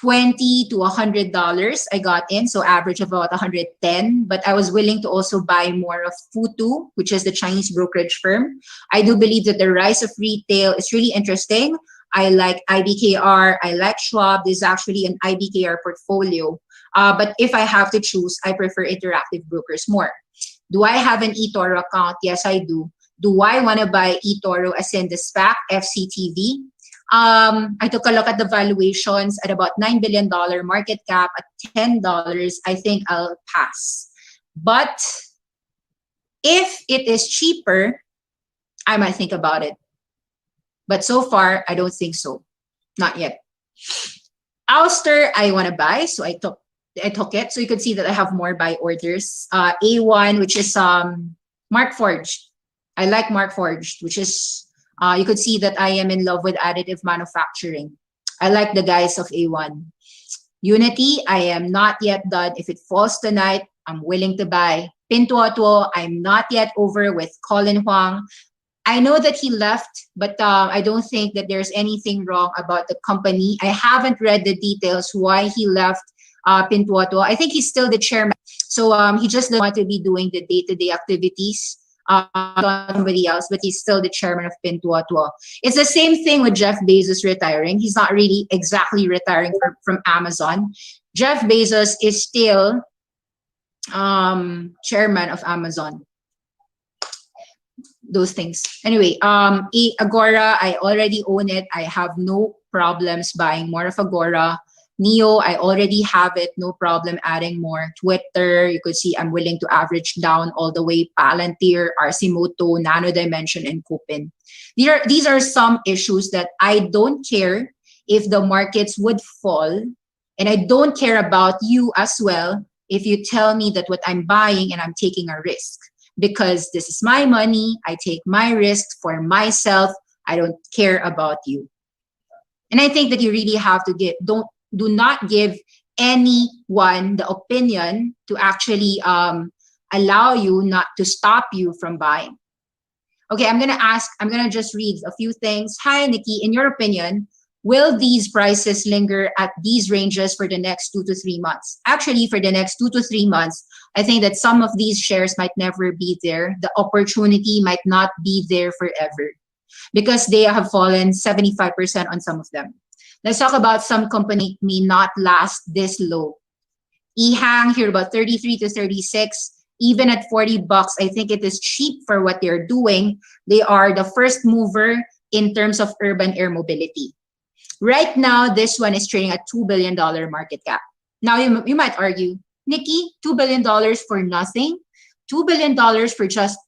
to $100 I got in, so average of about 110. But I was willing to also buy more of Futu, which is the Chinese brokerage firm. I do believe that the rise of retail is really interesting. I like IBKR, I like Schwab. This is actually an IBKR portfolio. But if I have to choose, I prefer Interactive Brokers more. Do I have an eToro account? Yes, I do. Do I want to buy eToro as in the SPAC, FCTV? I took a look at the valuations at about $9 billion market cap at $10. I think I'll pass. But if it is cheaper, I might think about it. But so far, I don't think so. Not yet. Ouster, I want to buy, so I took it. So you could see that I have more buy orders. A1, which is Markforged. I like Markforged, which is, you could see that I am in love with additive manufacturing. I like the guys of A1. Unity, I am not yet done. If it falls tonight, I'm willing to buy. Pintuotuo, I'm not yet over with Colin Huang. I know that he left, but I don't think that there's anything wrong about the company. I haven't read the details why he left Pintuotuo. I think he's still the chairman. So he just doesn't want to be doing the day-to-day activities. Somebody else, but he's still the chairman of Pintuotuo. It's the same thing with Jeff Bezos retiring. He's not really exactly retiring from Amazon. Jeff Bezos is still chairman of Amazon. Those things. Anyway, Agora, I already own it. I have no problems buying more of Agora. Neo, I already have it. No problem adding more. Twitter, you could see I'm willing to average down all the way. Palantir, Arcimoto, Nano Dimension, and Kupin. These are some issues that I don't care if the markets would fall. And I don't care about you as well if you tell me that what I'm buying and I'm taking a risk. Because this is my money. I take my risk for myself. I don't care about you. And I think that you really have to do not give anyone the opinion to actually allow you not to stop you from buying. Okay, I'm going to just read a few things. Hi, Nikki, in your opinion, will these prices linger at these ranges for the next 2 to 3 months? Actually, for the next 2 to 3 months, I think that some of these shares might never be there. The opportunity might not be there forever because they have fallen 75% on some of them. Let's talk about some company may not last this low. EHang here about 33 to 36. Even at $40, I think it is cheap for what they're doing. They are the first mover in terms of urban air mobility. Right now, this one is trading at $2 billion market cap. Now, you might argue, Nikki, $2 billion for nothing? $2 billion for just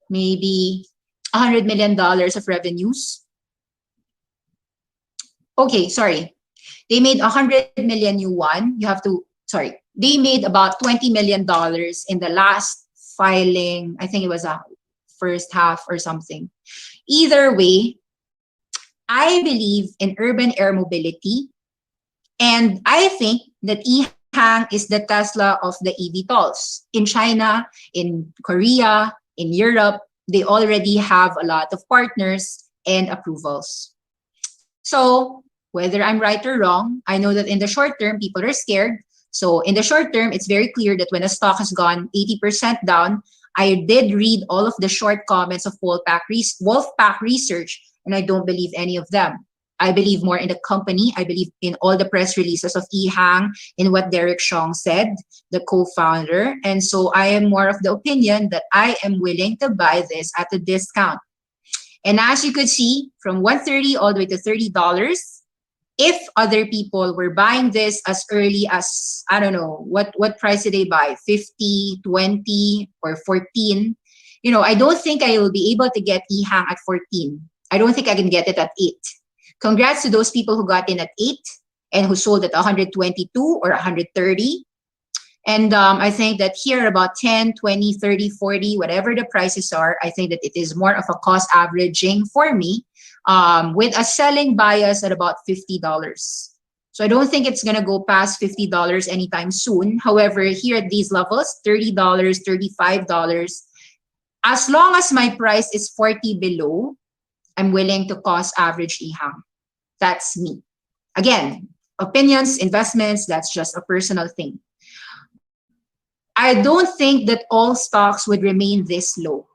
maybe $100 million of revenues. Okay, sorry. They made 100 million yuan. You have to, sorry. They made about $20 million in the last filing. I think it was a first half or something. Either way, I believe in urban air mobility. And I think that EHang is the Tesla of the eVTOLs. In China, in Korea, in Europe, they already have a lot of partners and approvals. So whether I'm right or wrong, I know that in the short term, people are scared. So in the short term, it's very clear that when a stock has gone 80% down, I did read all of the short comments of Wolfpack Research, and I don't believe any of them. I believe more in the company. I believe in all the press releases of EHang, in what Derek Xiong said, the co-founder. And so I am more of the opinion that I am willing to buy this at a discount. And as you could see, from 130 all the way to $30, if other people were buying this as early as, I don't know, what price did they buy? 50, 20, or 14? You know, I don't think I will be able to get EHang at 14. I don't think I can get it at 8. Congrats to those people who got in at 8 and who sold at 122 or 130. And I think that here about 10, 20, 30, 40, whatever the prices are, I think that it is more of a cost averaging for me, with a selling bias at about $50. So I don't think it's going to go past $50 anytime soon. However, here at these levels, $30, $35, as long as my price is 40 below, I'm willing to cost average EHang. That's me. Again, opinions, investments, that's just a personal thing. I don't think that all stocks would remain this low.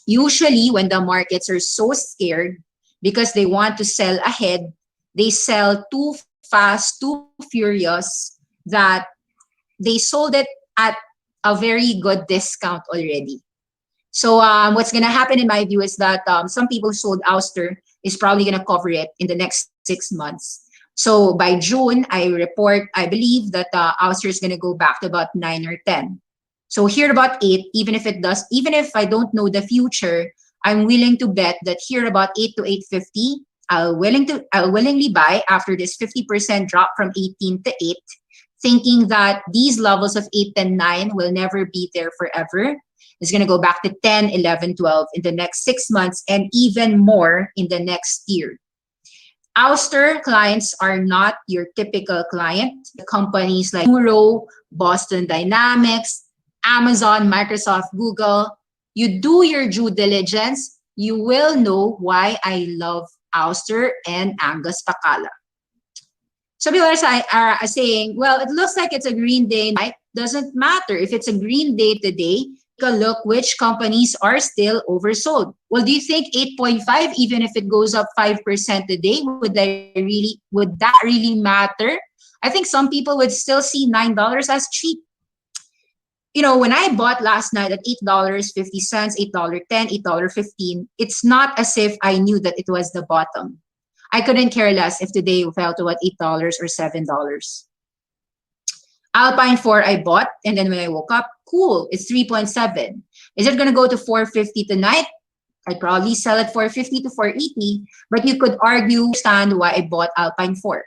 Usually when the markets are so scared because they want to sell ahead, they sell too fast, too furious, that they sold it at a very good discount already. So what's going to happen in my view is that some people who sold Ouster is probably going to cover it in the next 6 months. So by June, I believe that Ouster is going to go back to about 9 or 10. So here about 8, even if I don't know the future, I'm willing to bet that here about 8 to 850, I'll willingly buy after this 50% drop from 18 to 8, thinking that these levels of 8 and 9 will never be there forever. It's going to go back to 10, 11, 12 in the next 6 months and even more in the next year. Ouster clients are not your typical client. The companies like Neuro, Boston Dynamics, Amazon, Microsoft, Google. You do your due diligence, you will know why I love Ouster and Angus Pacala. So people are saying, well, it looks like it's a green day. It doesn't matter if it's a green day today. Take a look which companies are still oversold. Well, do you think 8.5, even if it goes up 5% today, would that really matter? I think some people would still see $9 as cheap. You know, when I bought last night at $8.50, $8.10, $8.15, it's not as if I knew that it was the bottom. I couldn't care less if today fell to what, $8 or $7. Alpine 4 I bought, and then when I woke up, cool, it's 3.7. Is it going to go to 450 tonight? I'd probably sell it 450 to 480, but you could understand why I bought Alpine 4.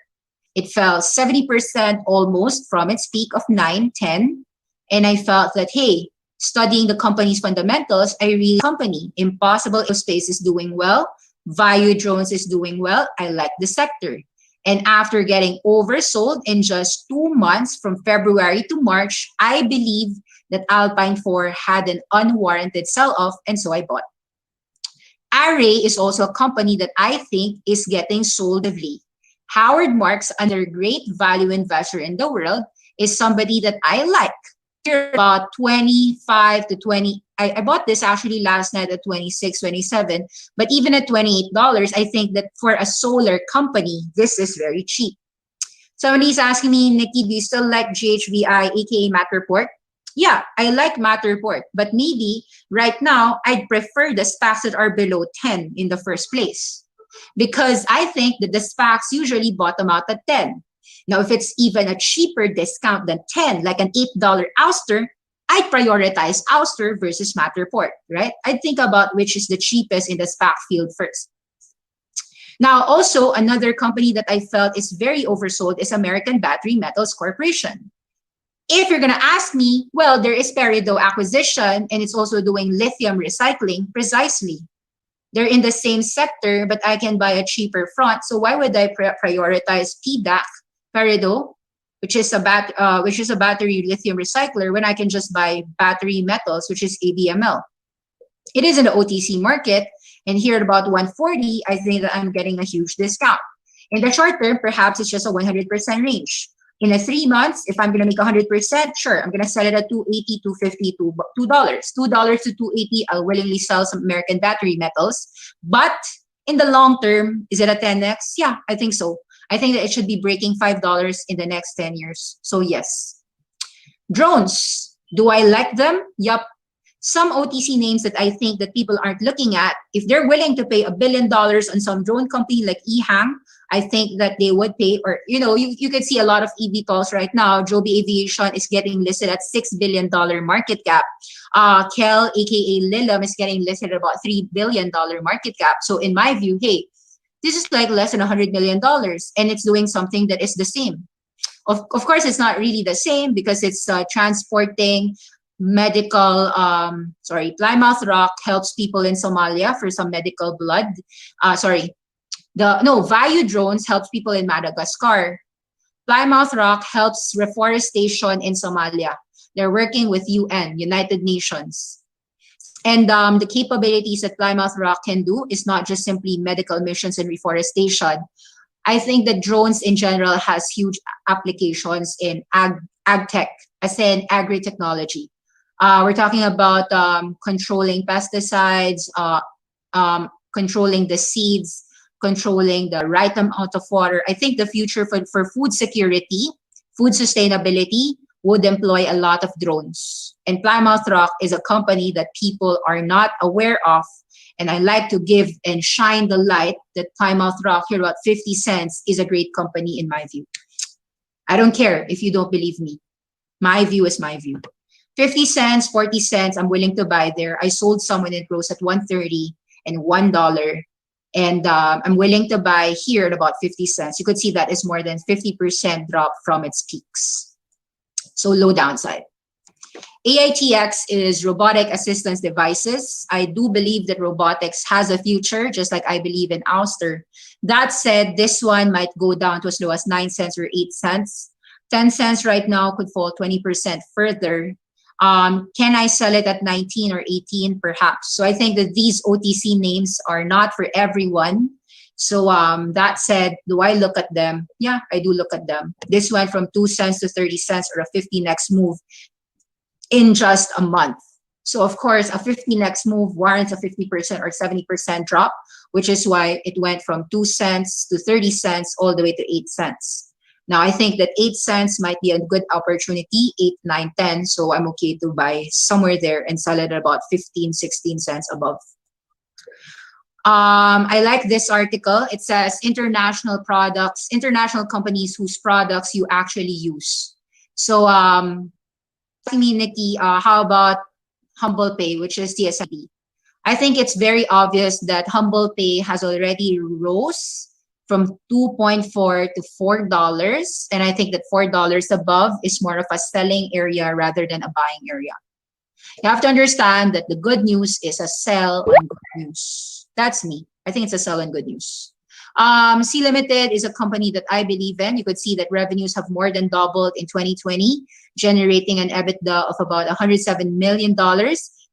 It fell 70% almost from its peak of 9, 10, and I felt that, hey, studying the company's fundamentals, I really company. Impossible Aerospace is doing well. Vayu Drones is doing well. I like the sector. And after getting oversold in just 2 months from February to March, I believe that Alpine 4 had an unwarranted sell-off, and so I bought. Array is also a company that I think is getting sold heavily. Howard Marks, another great value investor in the world, is somebody that I like. Here about 25 to 20. I bought this actually last night at 26, 27. But even at $28, I think that for a solar company, this is very cheap. Somebody's asking me, Nikki, do you still like GHVI, aka Matterport? Yeah, I like Matterport. But maybe right now, I'd prefer the SPACs that are below 10 in the first place. Because I think that the SPACs usually bottom out at 10. Now, if it's even a cheaper discount than 10, like an $8 Ouster, I'd prioritize Ouster versus Matterport, right? I'd think about which is the cheapest in the SPAC field first. Now, also another company that I felt is very oversold is American Battery Metals Corporation. If you're going to ask me, well, there is Peridot acquisition and it's also doing lithium recycling. Precisely. They're in the same sector, but I can buy a cheaper front. So why would I prioritize PDAC, Peridot, which is a battery lithium recycler, when I can just buy battery metals, which is ABML? It is in the OTC market, and here at about 140, I think that I'm getting a huge discount. In the short term, perhaps it's just a 100% range. In a 3 months, if I'm going to make 100%, sure, I'm going to sell it at 280, 250, $2. $2 to 280, I'll willingly sell some American battery metals. But in the long term, is it a 10x? Yeah, I think so. I think that it should be breaking $5 in the next 10 years. So yes. Drones. Do I like them? Yup. Some OTC names that I think that people aren't looking at, if they're willing to pay $1 billion on some drone company like eHang, I think that they would pay, or, you can see a lot of eVTOLs right now. Joby Aviation is getting listed at $6 billion market cap. Kel, aka Lilium, is getting listed at about $3 billion market cap. So in my view, hey, this is like less than $100 million, and it's doing something that is the same. Of course, it's not really the same because it's transporting medical, Plymouth Rock helps people in Somalia for some medical blood. Vayu Drones helps people in Madagascar. Plymouth Rock helps reforestation in Somalia. They're working with UN, United Nations. And the capabilities that Plymouth Rock can do is not just simply medical missions and reforestation. I think that drones in general has huge applications in ag tech, as in agri-technology. We're talking about controlling pesticides, controlling the seeds, controlling the right amount of water. I think the future for food security, food sustainability would employ a lot of drones. And Plymouth Rock is a company that people are not aware of. And I like to give and shine the light that Plymouth Rock, here about 50 cents, is a great company in my view. I don't care if you don't believe me. My view is my view. 50 cents, 40 cents, I'm willing to buy there. I sold some when it rose at 130 and $1. And I'm willing to buy here at about 50 cents. You could see that is more than 50% drop from its peaks. So low downside. AITX is robotic assistance devices. I do believe that robotics has a future, just like I believe in Ouster. That said, this one might go down to as low as 9 cents or 8 cents. 10 cents right now could fall 20% further. Can I sell it at 19 or 18? Perhaps. So I think that these OTC names are not for everyone. So that said, do I look at them? Yeah, I do look at them. This went from 2 cents to 30 cents, or a 50x move in just a month. So of course, a 50x move warrants a 50% or 70% drop, which is why it went from 2 cents to 30 cents all the way to 8 cents. Now, I think that 8 cents might be a good opportunity, 8, 9, 10. So I'm okay to buy somewhere there and sell it at about 15, 16 cents above. I like this article. It says international companies whose products you actually use. So, me, Nikki, how about Humble Pay, which is TSID? I think it's very obvious that Humble Pay has already rose from $2.4 to $4. And I think that $4 above is more of a selling area rather than a buying area. You have to understand that the good news is a sell on good news. That's me. I think it's a sell on good news. C Limited is a company that I believe in. You could see that revenues have more than doubled in 2020, generating an EBITDA of about $107 million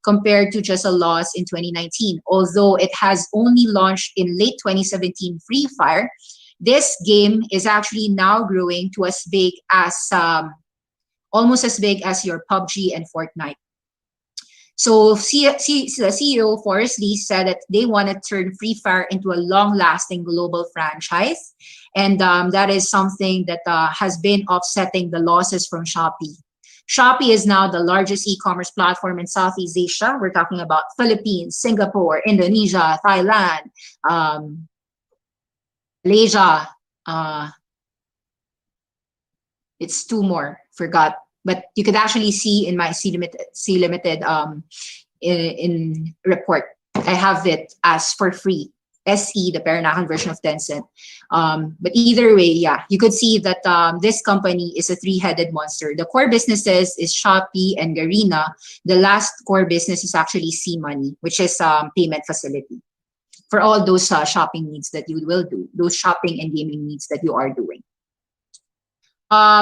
compared to just a loss in 2019. Although it has only launched in late 2017 Free Fire, this game is actually now growing to as big as, almost as big as your PUBG and Fortnite. So the CEO, Forrest Lee, said that they want to turn Free Fire into a long-lasting global franchise. And that is something that has been offsetting the losses from Shopee. Shopee is now the largest e-commerce platform in Southeast Asia. We're talking about Philippines, Singapore, Indonesia, Thailand, Malaysia. It's 2 more, forgot But you could actually see in my C limited in report, I have it as for free. SE, the Peranakan version of Tencent. But either way, yeah, you could see that this company is a three-headed monster. The core businesses is Shopee and Garena. The last core business is actually C-Money, which is payment facility for all those shopping needs that you will do, those shopping and gaming needs that you are doing.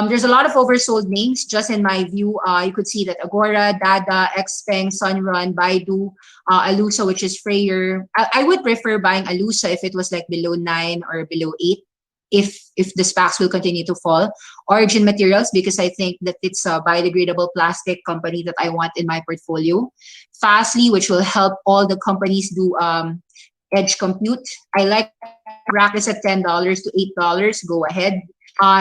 There's a lot of oversold names. Just in my view, you could see that Agora, Dada, Xpeng, Sunrun, Baidu, Alusa, which is Freyer. I would prefer buying Alusa if it was like below 9 or below 8, if the SPACs will continue to fall. Origin Materials, because I think that it's a biodegradable plastic company that I want in my portfolio. Fastly, which will help all the companies do edge compute. I like rack this at $10 to $8. Go ahead.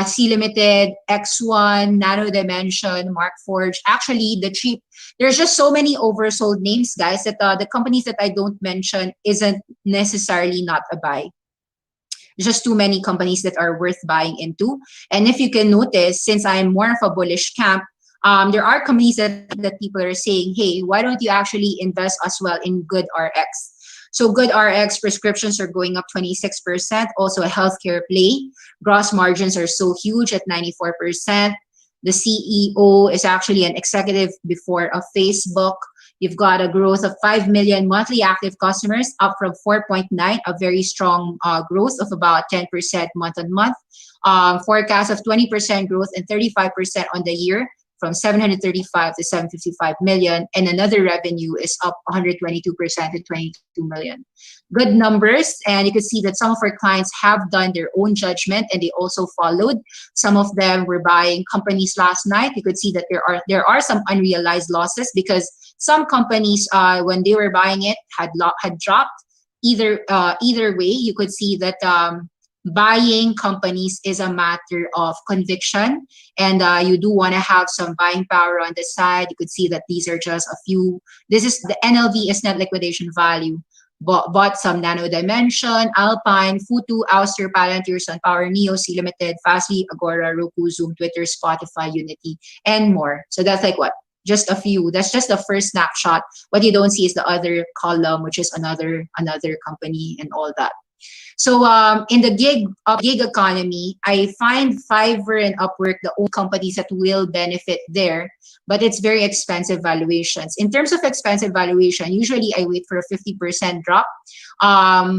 C Limited, X1, Nano Dimension, Markforged. Actually, there's just so many oversold names, guys, that the companies that I don't mention isn't necessarily not a buy. There's just too many companies that are worth buying into. And if you can notice, since I'm more of a bullish camp, there are companies that people are saying, hey, why don't you actually invest as well in Good RX? So Good RX prescriptions are going up 26%. Also a healthcare play. Gross margins are so huge at 94%. The CEO is actually an executive before of Facebook. You've got a growth of 5 million monthly active customers, up from 4.9, a very strong growth of about 10% month on month. Forecast of 20% growth and 35% on the year, from 735 to 755 million, and another revenue is up 122% to 22 million. Good numbers, and you can see that some of our clients have done their own judgment and they also followed. Some of them were buying companies last night. You could see that there are some unrealized losses because some companies, when they were buying it, had dropped. Either way, you could see that buying companies is a matter of conviction, and you do want to have some buying power on the side. You could see that these are just a few. This is the NLV is net liquidation value. Bought some Nano Dimension, Alpine, Futu, Ouster, Palantir, SunPower, Neo, C Limited, Fastly, Agora, Roku, Zoom, Twitter, Spotify, Unity, and more. So that's like what? Just a few. That's just the first snapshot. What you don't see is the other column, which is another company and all that. So in the gig economy, I find Fiverr and Upwork the only companies that will benefit there, but it's very expensive valuations. In terms of expensive valuation, usually I wait for a 50% drop. Now,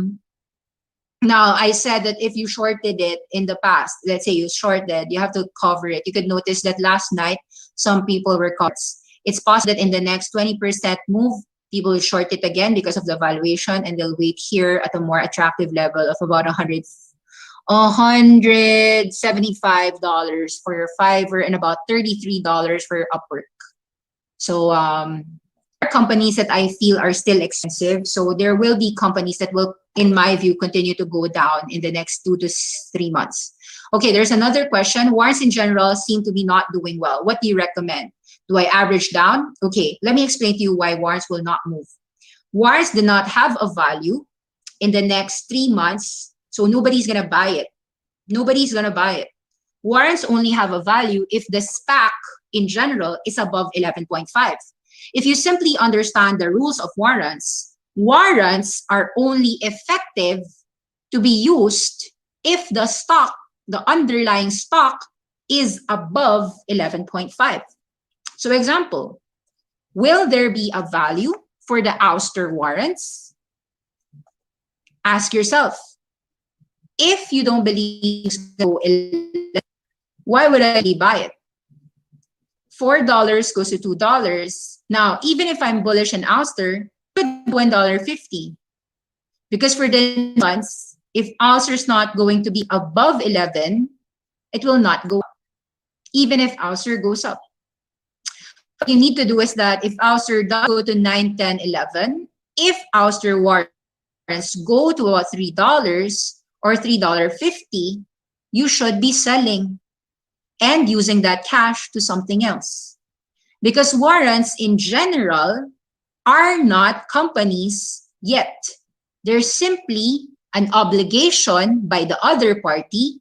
I said that if you shorted it in the past, let's say you shorted, you have to cover it. You could notice that last night, some people were caught. It's possible that in the next 20% move, people will short it again because of the valuation, and they'll wait here at a more attractive level of about $175 for your Fiverr and about $33 for your Upwork. So companies that I feel are still expensive. So there will be companies that will, in my view, continue to go down in the next 2 to 3 months. Okay, there's another question. Warrants in general seem to be not doing well. What do you recommend? Do I average down? Okay, let me explain to you why warrants will not move. Warrants do not have a value in the next 3 months, so nobody's going to buy it. Nobody's going to buy it. Warrants only have a value if the SPAC in general is above 11.5. If you simply understand the rules of warrants, warrants are only effective to be used if the stock, the underlying stock, is above 11.5. So example, will there be a value for the Ouster warrants? Ask yourself. If you don't believe so, why would I buy it? $4 goes to $2. Now, even if I'm bullish on Ouster, it could go $1.50. Because for the months, if Ouster is not going to be above 11, it will not go up, even if Ouster goes up. What you need to do is that if Ouster does go to 9, 10, 11, if Ouster warrants go to about $3 or $3.50, you should be selling and using that cash to something else. Because warrants in general are not companies yet. They're simply an obligation by the other party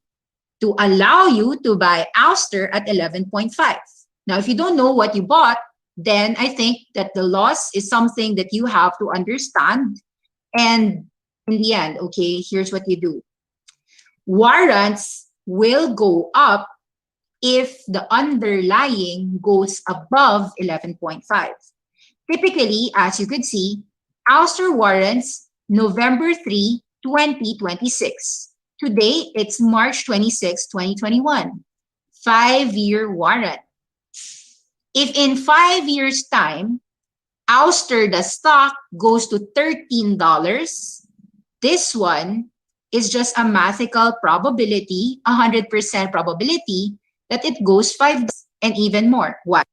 to allow you to buy Ouster at 11.5. Now, if you don't know what you bought, then I think that the loss is something that you have to understand. And in the end, okay, here's what you do. Warrants will go up if the underlying goes above 11.5. Typically, as you could see, ouster warrants November 3, 2026. Today, it's March 26, 2021. 5-year warrant. If in 5 years' time, ouster the stock goes to $13, this one is just a mathematical probability, 100% probability that it goes 5 and even more. Why?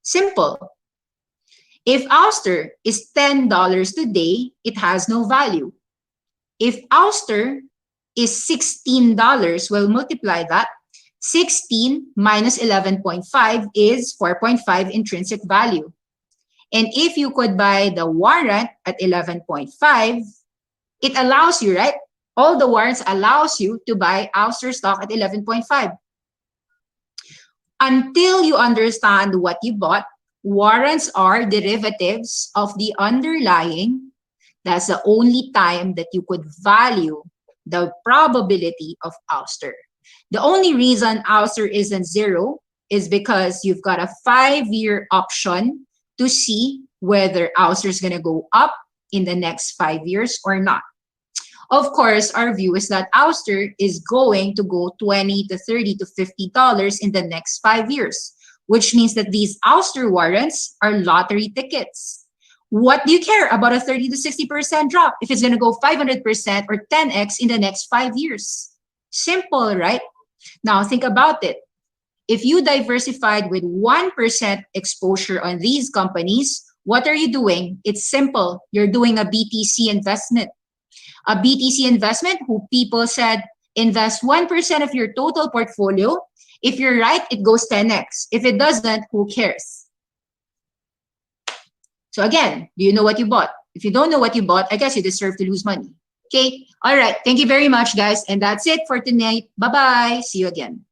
Simple. If ouster is $10 today, it has no value. If ouster is $16, we'll multiply that. 16 minus 11.5 is 4.5 intrinsic value. And if you could buy the warrant at 11.5, it allows you, right? All the warrants allows you to buy ouster stock at 11.5. Until you understand what you bought, warrants are derivatives of the underlying. That's the only time that you could value the probability of ouster. The only reason ouster isn't 0 is because you've got a 5-year option to see whether ouster is going to go up in the next 5 years or not. Of course, our view is that ouster is going to go $20 to $30 to $50 in the next 5 years, which means that these ouster warrants are lottery tickets. What do you care about a 30 to 60% drop if it's going to go 500% or 10x in the next 5 years? Simple, right? Now think about it. If you diversified with 1% exposure on these companies, what are you doing? It's simple. You're doing a BTC investment. A BTC investment who people said invest 1% of your total portfolio. If you're right, it goes 10x. If it doesn't, who cares? So again, do you know what you bought? If you don't know what you bought, I guess you deserve to lose money. Okay. All right. Thank you very much, guys. And that's it for tonight. Bye-bye. See you again.